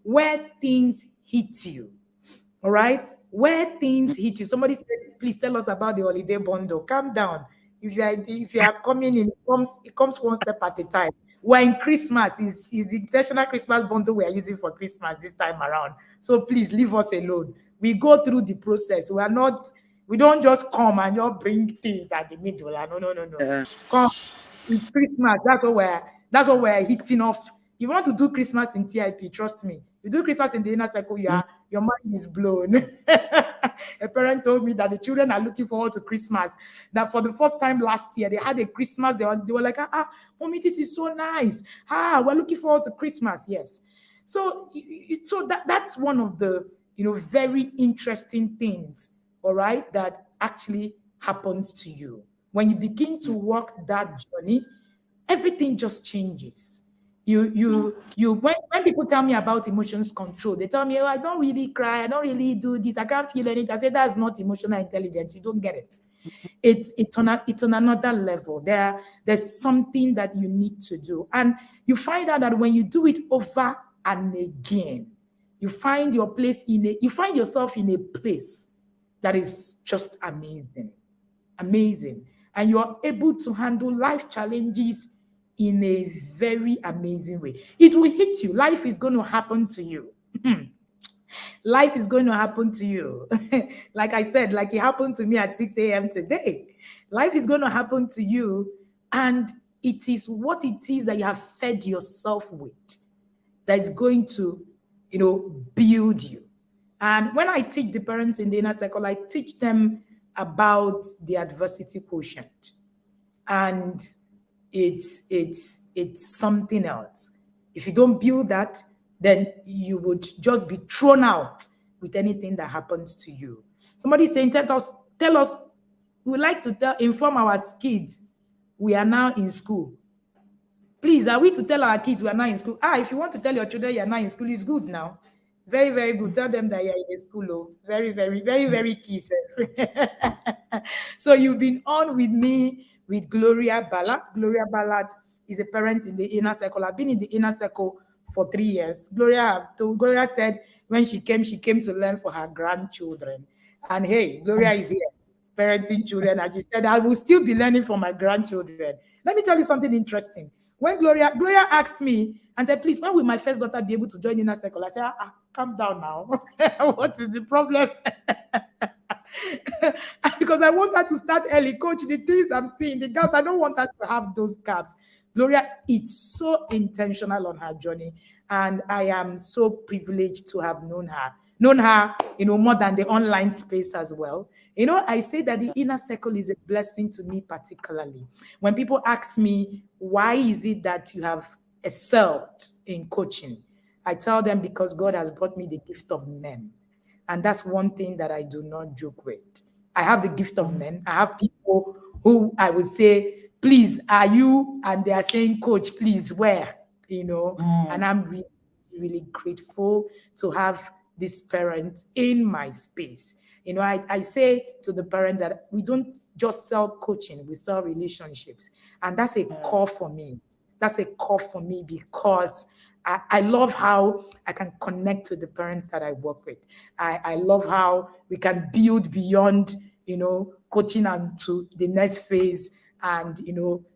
S1: where things hit you. All right? Where things hit you. Somebody said, please tell us about the holiday bundle. Calm down. If you are coming in, it comes one step at a time. We're in Christmas, is the intentional Christmas bundle we are using for Christmas this time around. So please leave us alone. We go through the process. We don't just come and just bring things at the middle. No, no, no, no.
S2: yeah,
S1: Come, it's Christmas. That's what we're hitting off. You want to do Christmas in TIP, trust me. You do Christmas in the inner circle,
S2: mm,
S1: your mind is blown. A parent told me that the children are looking forward to Christmas. That for the first time last year, they had a Christmas. They were like, mommy, this is so nice. We're looking forward to Christmas. Yes. So, that's one of the very interesting things, all right, that actually happens to you when you begin to walk that journey. Everything just changes. When people tell me about emotions control, they tell me, oh, I don't really cry, I don't really do this, I can't feel anything. I say that's not emotional intelligence. You don't get it. It's on another level. There's something that you need to do. And you find out that when you do it over and again, you find yourself in a place that is just amazing. Amazing. And you are able to handle life challenges in a very amazing way. It will hit you. Life is going to happen to you. Life is going to happen to you. Like I said, like it happened to me at 6 a.m. today. Life is going to happen to you. And it is what it is that you have fed yourself with that is going to, build you. And when I teach the parents in the inner circle, I teach them about the adversity quotient. And it's something else. If you don't build that, then you would just be thrown out with anything that happens to you. Somebody saying, tell us, we would like to inform our kids we are now in school. Please, are we to tell our kids we are not in school? If you want to tell your children you are not in school, it's good now. Very, very good. Tell them that you're in a school. Oh, very, very, very, very key. So you've been on with me with Gloria Balat. Gloria Balat is a parent in the inner circle. I've been in the inner circle for 3 years. Gloria said when she came to learn for her grandchildren. And hey, Gloria is here parenting children. And she said, I will still be learning from my grandchildren. Let me tell you something interesting. When Gloria asked me and said, please, when will my first daughter be able to join inner circle? I said, calm down now. What is the problem? Because I want her to start early. Coach, the things I'm seeing, the gaps, I don't want her to have those gaps. Gloria, it's so intentional on her journey. And I am so privileged to have known her. Known her, more than the online space as well. I say that the inner circle is a blessing to me particularly. When people ask me, why is it that you have excelled in coaching? I tell them because God has brought me the gift of men. And that's one thing that I do not joke with. I have the gift of men. I have people who I would say, please, are you? And they are saying, coach, please, where? And I'm really, really grateful to have this parent in my space. I say to the parents that we don't just sell coaching, we sell relationships. And that's a core for me. That's a core for me because I love how I can connect to the parents that I work with. I love how we can build beyond, coaching and to the next phase and,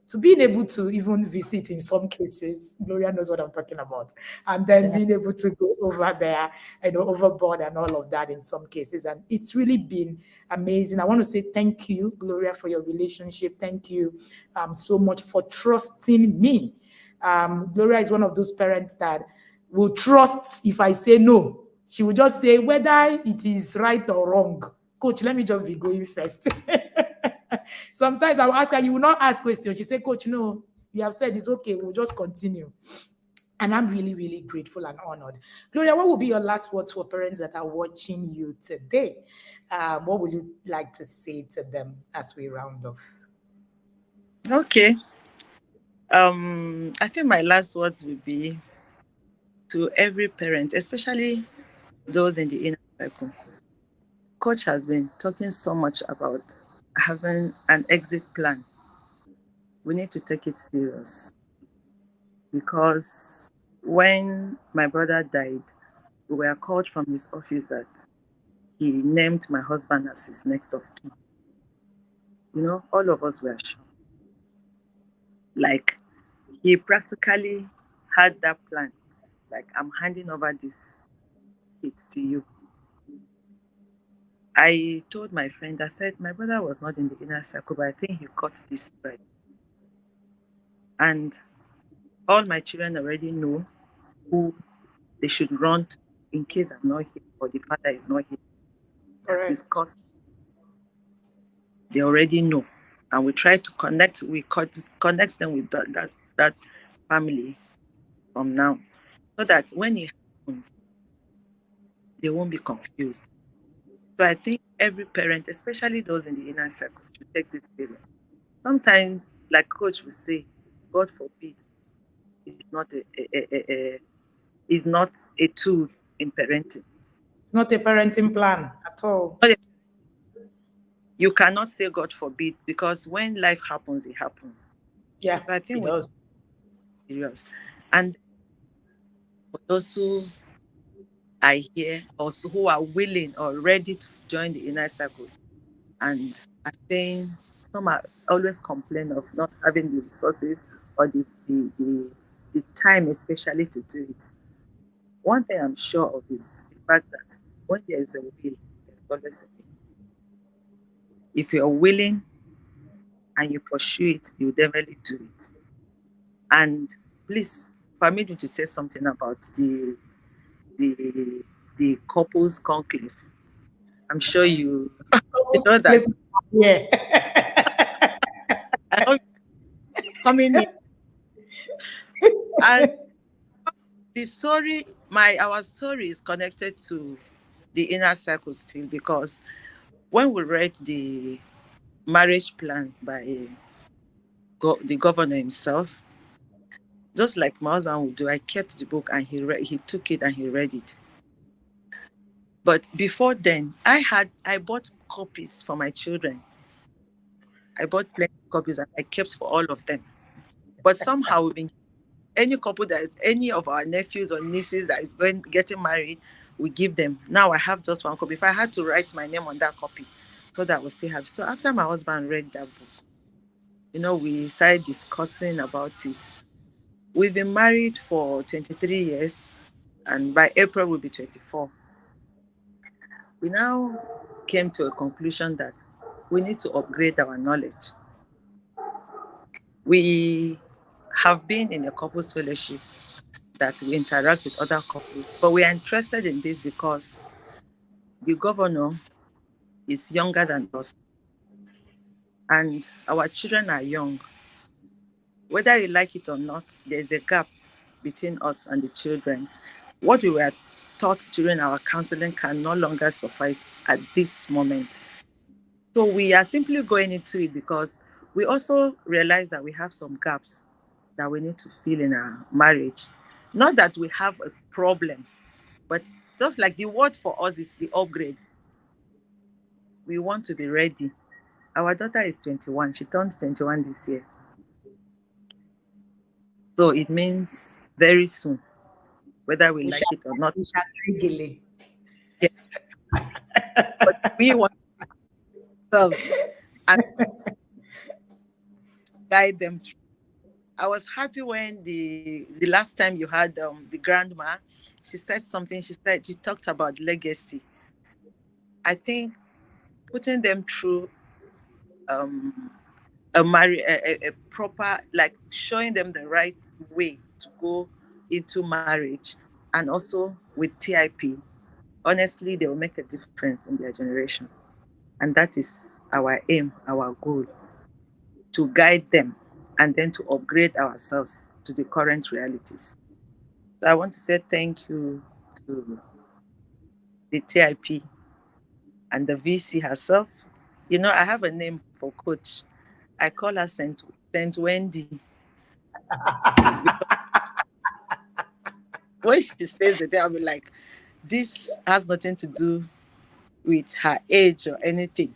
S1: to being able to even visit in some cases. Gloria knows what I'm talking about. And then being able to go over there, overboard and all of that in some cases. And it's really been amazing. I want to say thank you, Gloria, for your relationship. Thank you so much for trusting me. Gloria is one of those parents that will trust if I say no. She will just say whether it is right or wrong. Coach, let me just be going first. Sometimes I will ask her, you will not ask questions. She said, Coach, no, you have said it's okay. We'll just continue. And I'm really, really grateful and honored. Gloria, what will be your last words for parents that are watching you today? What would you like to say to them as we round off?
S2: Okay. I think my last words will be to every parent, especially those in the inner circle. Coach has been talking so much about having an exit plan. We need to take it serious because when my brother died, we were called from his office that he named my husband as his next of kin. All of us were shocked. Like, he practically had that plan. Like, I'm handing over this kids to you. I told my friend, I said, my brother was not in the inner circle, but I think he caught this thread. And all my children already know who they should run to in case I'm not here or the father is not here. We have
S1: Correct.
S2: discussed. They already know. And we try to connect, connect them with that family from now. So that when it happens, they won't be confused. So I think every parent, especially those in the inner circle, should take this serious. Sometimes, like coach will say, God forbid, it's not a tool in parenting.
S1: Not a parenting plan at all.
S2: You cannot say God forbid because when life happens, it happens.
S1: Yeah,
S2: So I think
S1: it
S2: we're
S1: does.
S2: serious. And for those who are here, also who are willing or ready to join the inner circle, and are saying some are always complain of not having the resources or the time, especially to do it. One thing I'm sure of is the fact that when there is a will, there's always a way. If you're willing and you pursue it, you definitely do it. And please permit me to say something about the the couples conclave. I'm sure you
S1: Almost
S2: know that.
S1: clip. Yeah.
S2: I hope you're coming in. And the story, our story is connected to the inner circle still, because when we read the marriage plan by the governor himself, just like my husband would do, I kept the book and he took it and he read it. But before then, I bought copies for my children. I bought plenty of copies and I kept for all of them. But somehow we've been any couple that is any of our nephews or nieces that is getting married, we give them. Now I have just one copy. If I had to write my name on that copy, so that we still have. So after my husband read that book, we started discussing about it. We've been married for 23 years, and by April we'll be 24. We now came to a conclusion that we need to upgrade our knowledge. We have been in a couples fellowship that we interact with other couples, but we are interested in this because the governor is younger than us and our children are young. Whether you like it or not, there's a gap between us and the children. What we were taught during our counseling can no longer suffice at this moment. So we are simply going into it because we also realize that we have some gaps that we need to fill in our marriage. Not that we have a problem, but just like the word for us is the upgrade. We want to be ready. Our daughter is 21. She turns 21 this year. So it means very soon, whether we
S1: We
S2: like
S1: shall,
S2: it or not.
S1: we shall regale.
S2: Yeah. But we want ourselves and guide them through. I was happy when the last time you had the grandma, she said something. She talked about legacy. I think putting them through um, a proper, like showing them the right way to go into marriage, and also with TIP, honestly, they will make a difference in their generation. And that is our aim, our goal, to guide them and then to upgrade ourselves to the current realities. So I want to say thank you to the TIP and the VC herself. I have a name for coach. I call her Saint Wendy, because when she says it, I'll be like, this has nothing to do with her age or anything.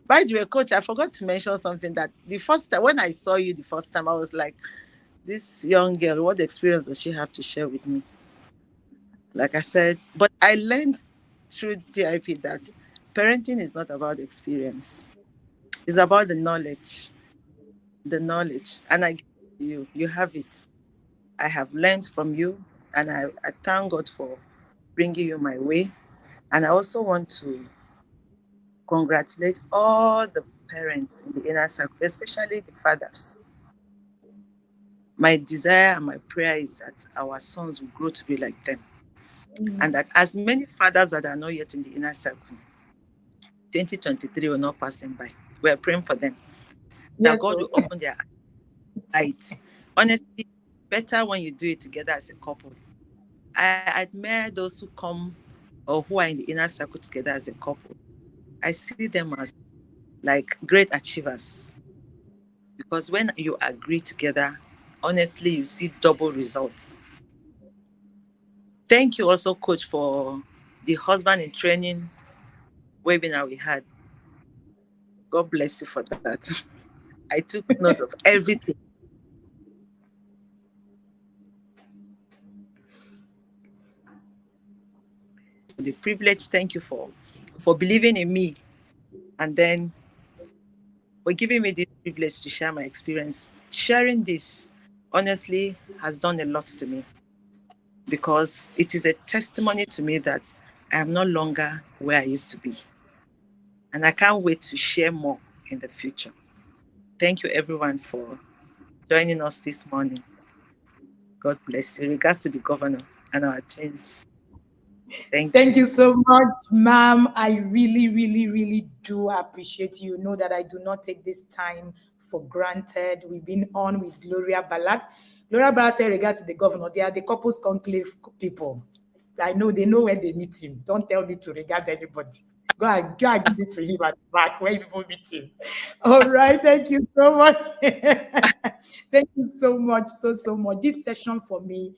S2: By the way, coach, I forgot to mention something that the first time when I saw you the first time, I was like, this young girl, what experience does she have to share with me? Like I said, but I learned through DIP that parenting is not about experience. It's about the knowledge. And I give it to you. You have it. I have learned from you, and I thank God for bringing you my way. And I also want to congratulate all the parents in the inner circle, especially the fathers. My desire and my prayer is that our sons will grow to be like them. And that as many fathers that are not yet in the inner circle, 2023 will not pass them by. We are praying for them, that
S1: Yes,
S2: God
S1: so
S2: will open their eyes. Honestly, better when you do it together as a couple. I admire those who come or who are in the inner circle together as a couple. I see them as like great achievers, because when you agree together, honestly, you see double results. Thank you also, coach, for the husband in training webinar we had. God bless you for that. I took note of everything. The privilege, thank you for believing in me, and then for giving me this privilege to share my experience. Sharing this honestly has done a lot to me, because it is a testimony to me that I am no longer where I used to be. And I can't wait to share more in the future. Thank you, everyone, for joining us this morning. God bless you. Regards to the governor and our twins. Thank
S1: Thank
S2: you.
S1: you so much, ma'am. I really, really, really do appreciate you. Know that I do not take this time for granted. We've been on with Gloria Balat. Gloria Balat said, regards to the governor, they are the couples conclave people. I know they know when they meet him. Don't tell me to regard anybody. Go and give it to him at the back when people meet him. All right. Thank you so much. Thank you so much. So much. This session for me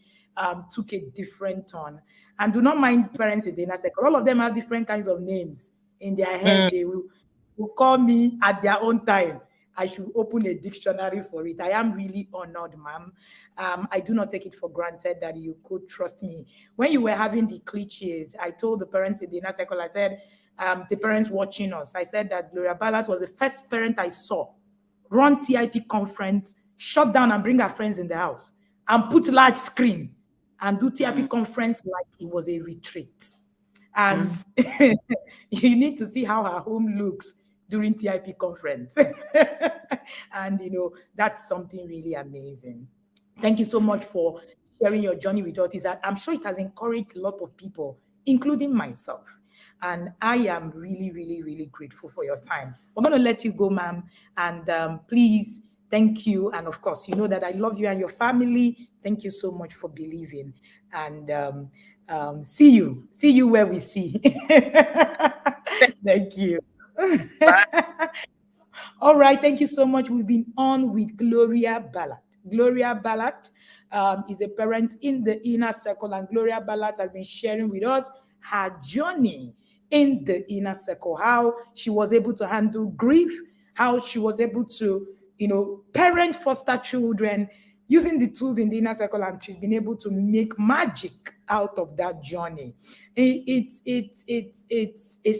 S1: took a different turn. And do not mind parents in the inner circle. All of them have different kinds of names in their head.
S2: Mm,
S1: They will call me at their own time. I should open a dictionary for it. I am really honored, ma'am. I do not take it for granted that you could trust me. When you were having the cliches, I told the parents in the inner circle, I said, the parents watching us, I said that Gloria Ballard was the first parent I saw run TIP conference, shut down and bring her friends in the house, and put large screen and do TIP
S2: mm,
S1: conference like it was a retreat. And
S2: mm.
S1: you need to see how her home looks during TIP conference. And that's something really amazing. Thank you so much for sharing your journey with us. I'm sure it has encouraged a lot of people, including myself. And I am really, really, really grateful for your time. We're going to let you go, ma'am. And please, thank you. And of course, you know that I love you and your family. Thank you so much for believing. And see you. See you where we see. Thank you.
S2: Bye.
S1: All right, thank you so much. We've been on with Gloria Balat. Gloria Balat is a parent in the inner circle, and Gloria Balat has been sharing with us her journey in the inner circle, how she was able to handle grief, how she was able to, parent foster children using the tools in the inner circle, and she's been able to make magic out of that journey. It's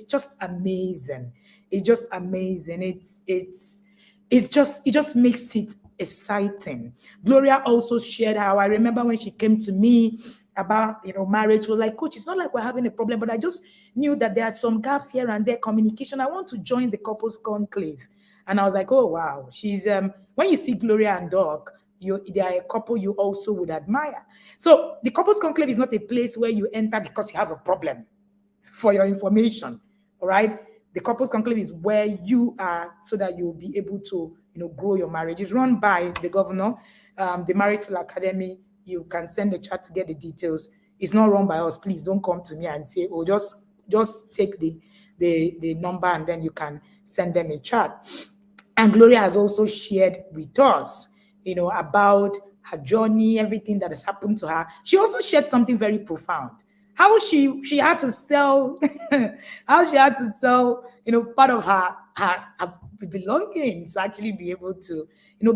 S1: just amazing. It's just amazing. It just makes it exciting. Gloria also shared how I remember when she came to me about marriage. She was like, Coach, it's not like we're having a problem, but I just knew that there are some gaps here and there, communication. I want to join the couples conclave. And I was like, oh wow. She's when you see Gloria and Doc, they are a couple you also would admire. So the couples conclave is not a place where you enter because you have a problem, for your information. All right. The couples conclave is where you are so that you'll be able to, grow your marriage. It's run by the governor, the Marital Academy. You can send a chat to get the details. It's not run by us. Please don't come to me and say, oh, just take the number and then you can send them a chat. And Gloria has also shared with us, about her journey, everything that has happened to her. She also shared something very profound. How she had to sell, how she had to sell, part of her belongings to actually be able to,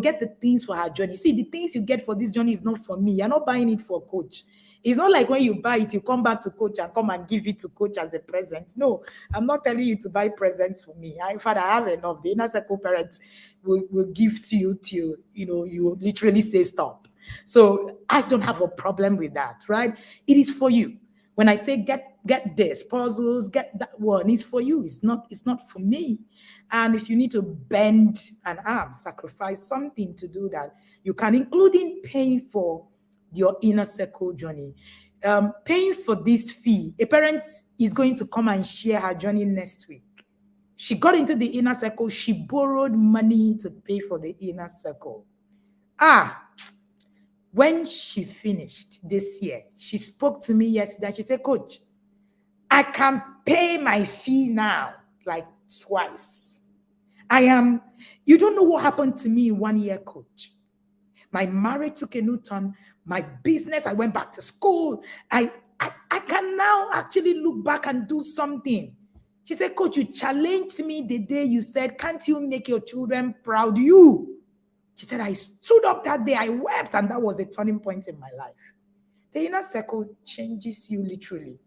S1: get the things for her journey. See, the things you get for this journey is not for me. You're not buying it for Coach. It's not like when you buy it, you come back to Coach and come and give it to Coach as a present. No, I'm not telling you to buy presents for me. In fact, I have enough. The inner circle parents will give to you till you literally say stop. So I don't have a problem with that, right? It is for you. When I say get this puzzles, get that one, it's for you. It's not for me. And if you need to bend an arm, sacrifice something to do that, you can, including paying for your inner circle journey. Paying for this fee, a parent is going to come and share her journey next week. She got into the inner circle, she borrowed money to pay for the inner circle. When she finished this year, she spoke to me yesterday. She said, Coach, I can pay my fee now, like twice. You don't know what happened to me in 1 year, Coach. My marriage took a new turn. My business, I went back to school. I can now actually look back and do something. She said, Coach, you challenged me the day you said, can't you make your children proud? She said, I stood up that day, I wept, and that was a turning point in my life. The inner circle changes you literally.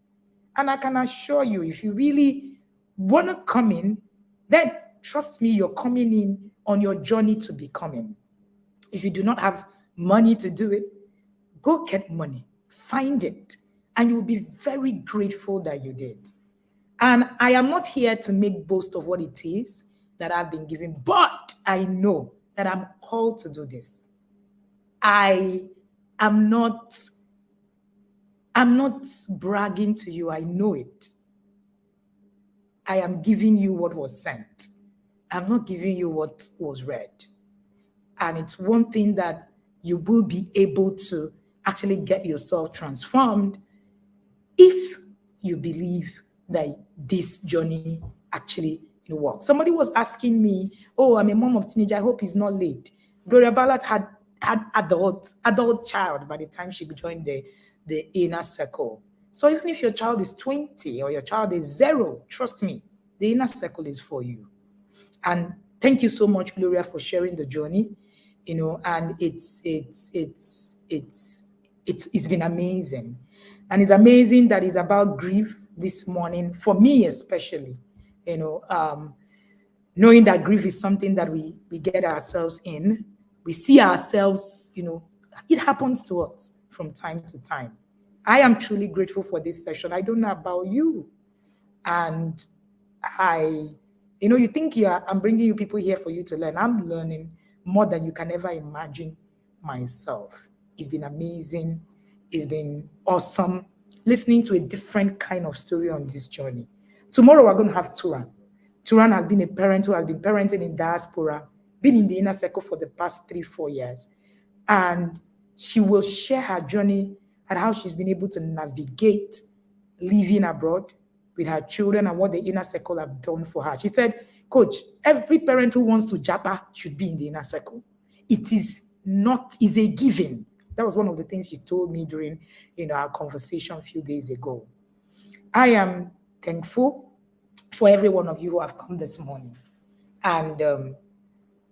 S1: And I can assure you, if you really want to come in, then trust me, you're coming in on your journey to becoming. If you do not have money to do it, go get money, find it, and you will be very grateful that you did. And I am not here to make boast of what it is that I've been given, but I know that I'm called to do this. I am not I'm not bragging to you, I know it. I am giving you what was sent. I'm not giving you what was read. And it's one thing that you will be able to actually get yourself transformed if you believe that this journey actually works. Somebody was asking me, "Oh, I'm a mom of teenager. I hope it's not late." Gloria Balat had adult child by the time she joined the inner circle. So even if your child is 20 or your child is 0, trust me, the inner circle is for you. And thank you so much, Gloria, for sharing the journey. And it's been amazing. And it's amazing that it's about grief this morning, for me especially, you know, um, knowing that grief is something that we get ourselves in. We see ourselves, it happens to us from time to time. I am truly grateful for this session. I don't know about you. And I, you think I'm bringing you people here for you to learn. I'm learning more than you can ever imagine myself. It's been amazing. It's been awesome listening to a different kind of story on this journey. Tomorrow we're going to have Turan. Turan has been a parent who has been parenting in diaspora, been in the inner circle for the past 3-4 years. And she will share her journey and how she's been able to navigate living abroad with her children and what the inner circle have done for her. She said, "Coach, every parent who wants to japa should be in the inner circle. It is a given." That was one of the things she told me during our conversation a few days ago. I am thankful for every one of you who have come this morning. And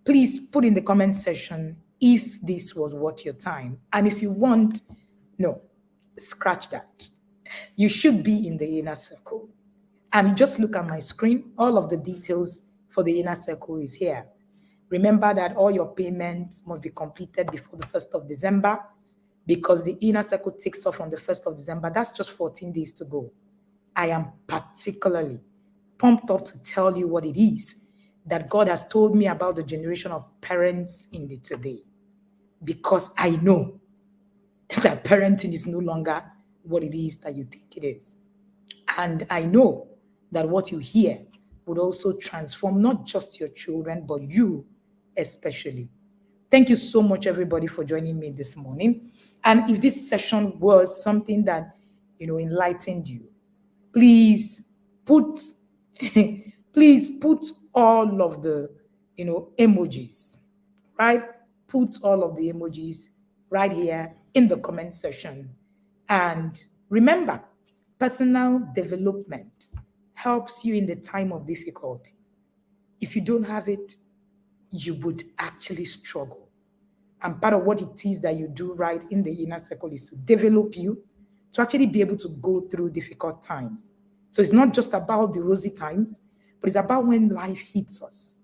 S1: please put in the comment section if this was worth your time. And if you want, no, scratch that. You should be in the inner circle. And just look at my screen. All of the details for the inner circle is here. Remember that all your payments must be completed before the 1st of December because the inner circle takes off on the 1st of December. That's just 14 days to go. I am particularly pumped up to tell you what it is that God has told me about the generation of parents in the today, because I know that parenting is no longer what it is that you think it is. And I know that what you hear would also transform not just your children, but you especially. Thank you so much, everybody, for joining me this morning. And if this session was something that, enlightened you, please put, please put all of the, emojis, right? Put all of the emojis right here in the comment section. And remember, personal development helps you in the time of difficulty. If you don't have it, you would actually struggle. And part of what it is that you do right in the inner circle is to develop you to actually be able to go through difficult times. So it's not just about the rosy times, but it's about when life hits us.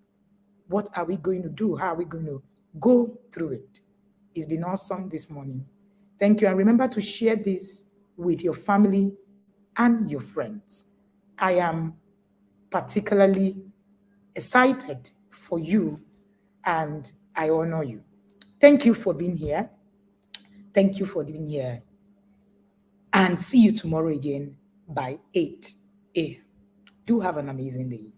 S1: What are we going to do? How are we going to go through it? It's been awesome this morning. Thank you. And remember to share this with your family and your friends. I am particularly excited for you and I honor you. Thank you for being here. Thank you for being here. And see you tomorrow again by 8 a.m. Do have an amazing day.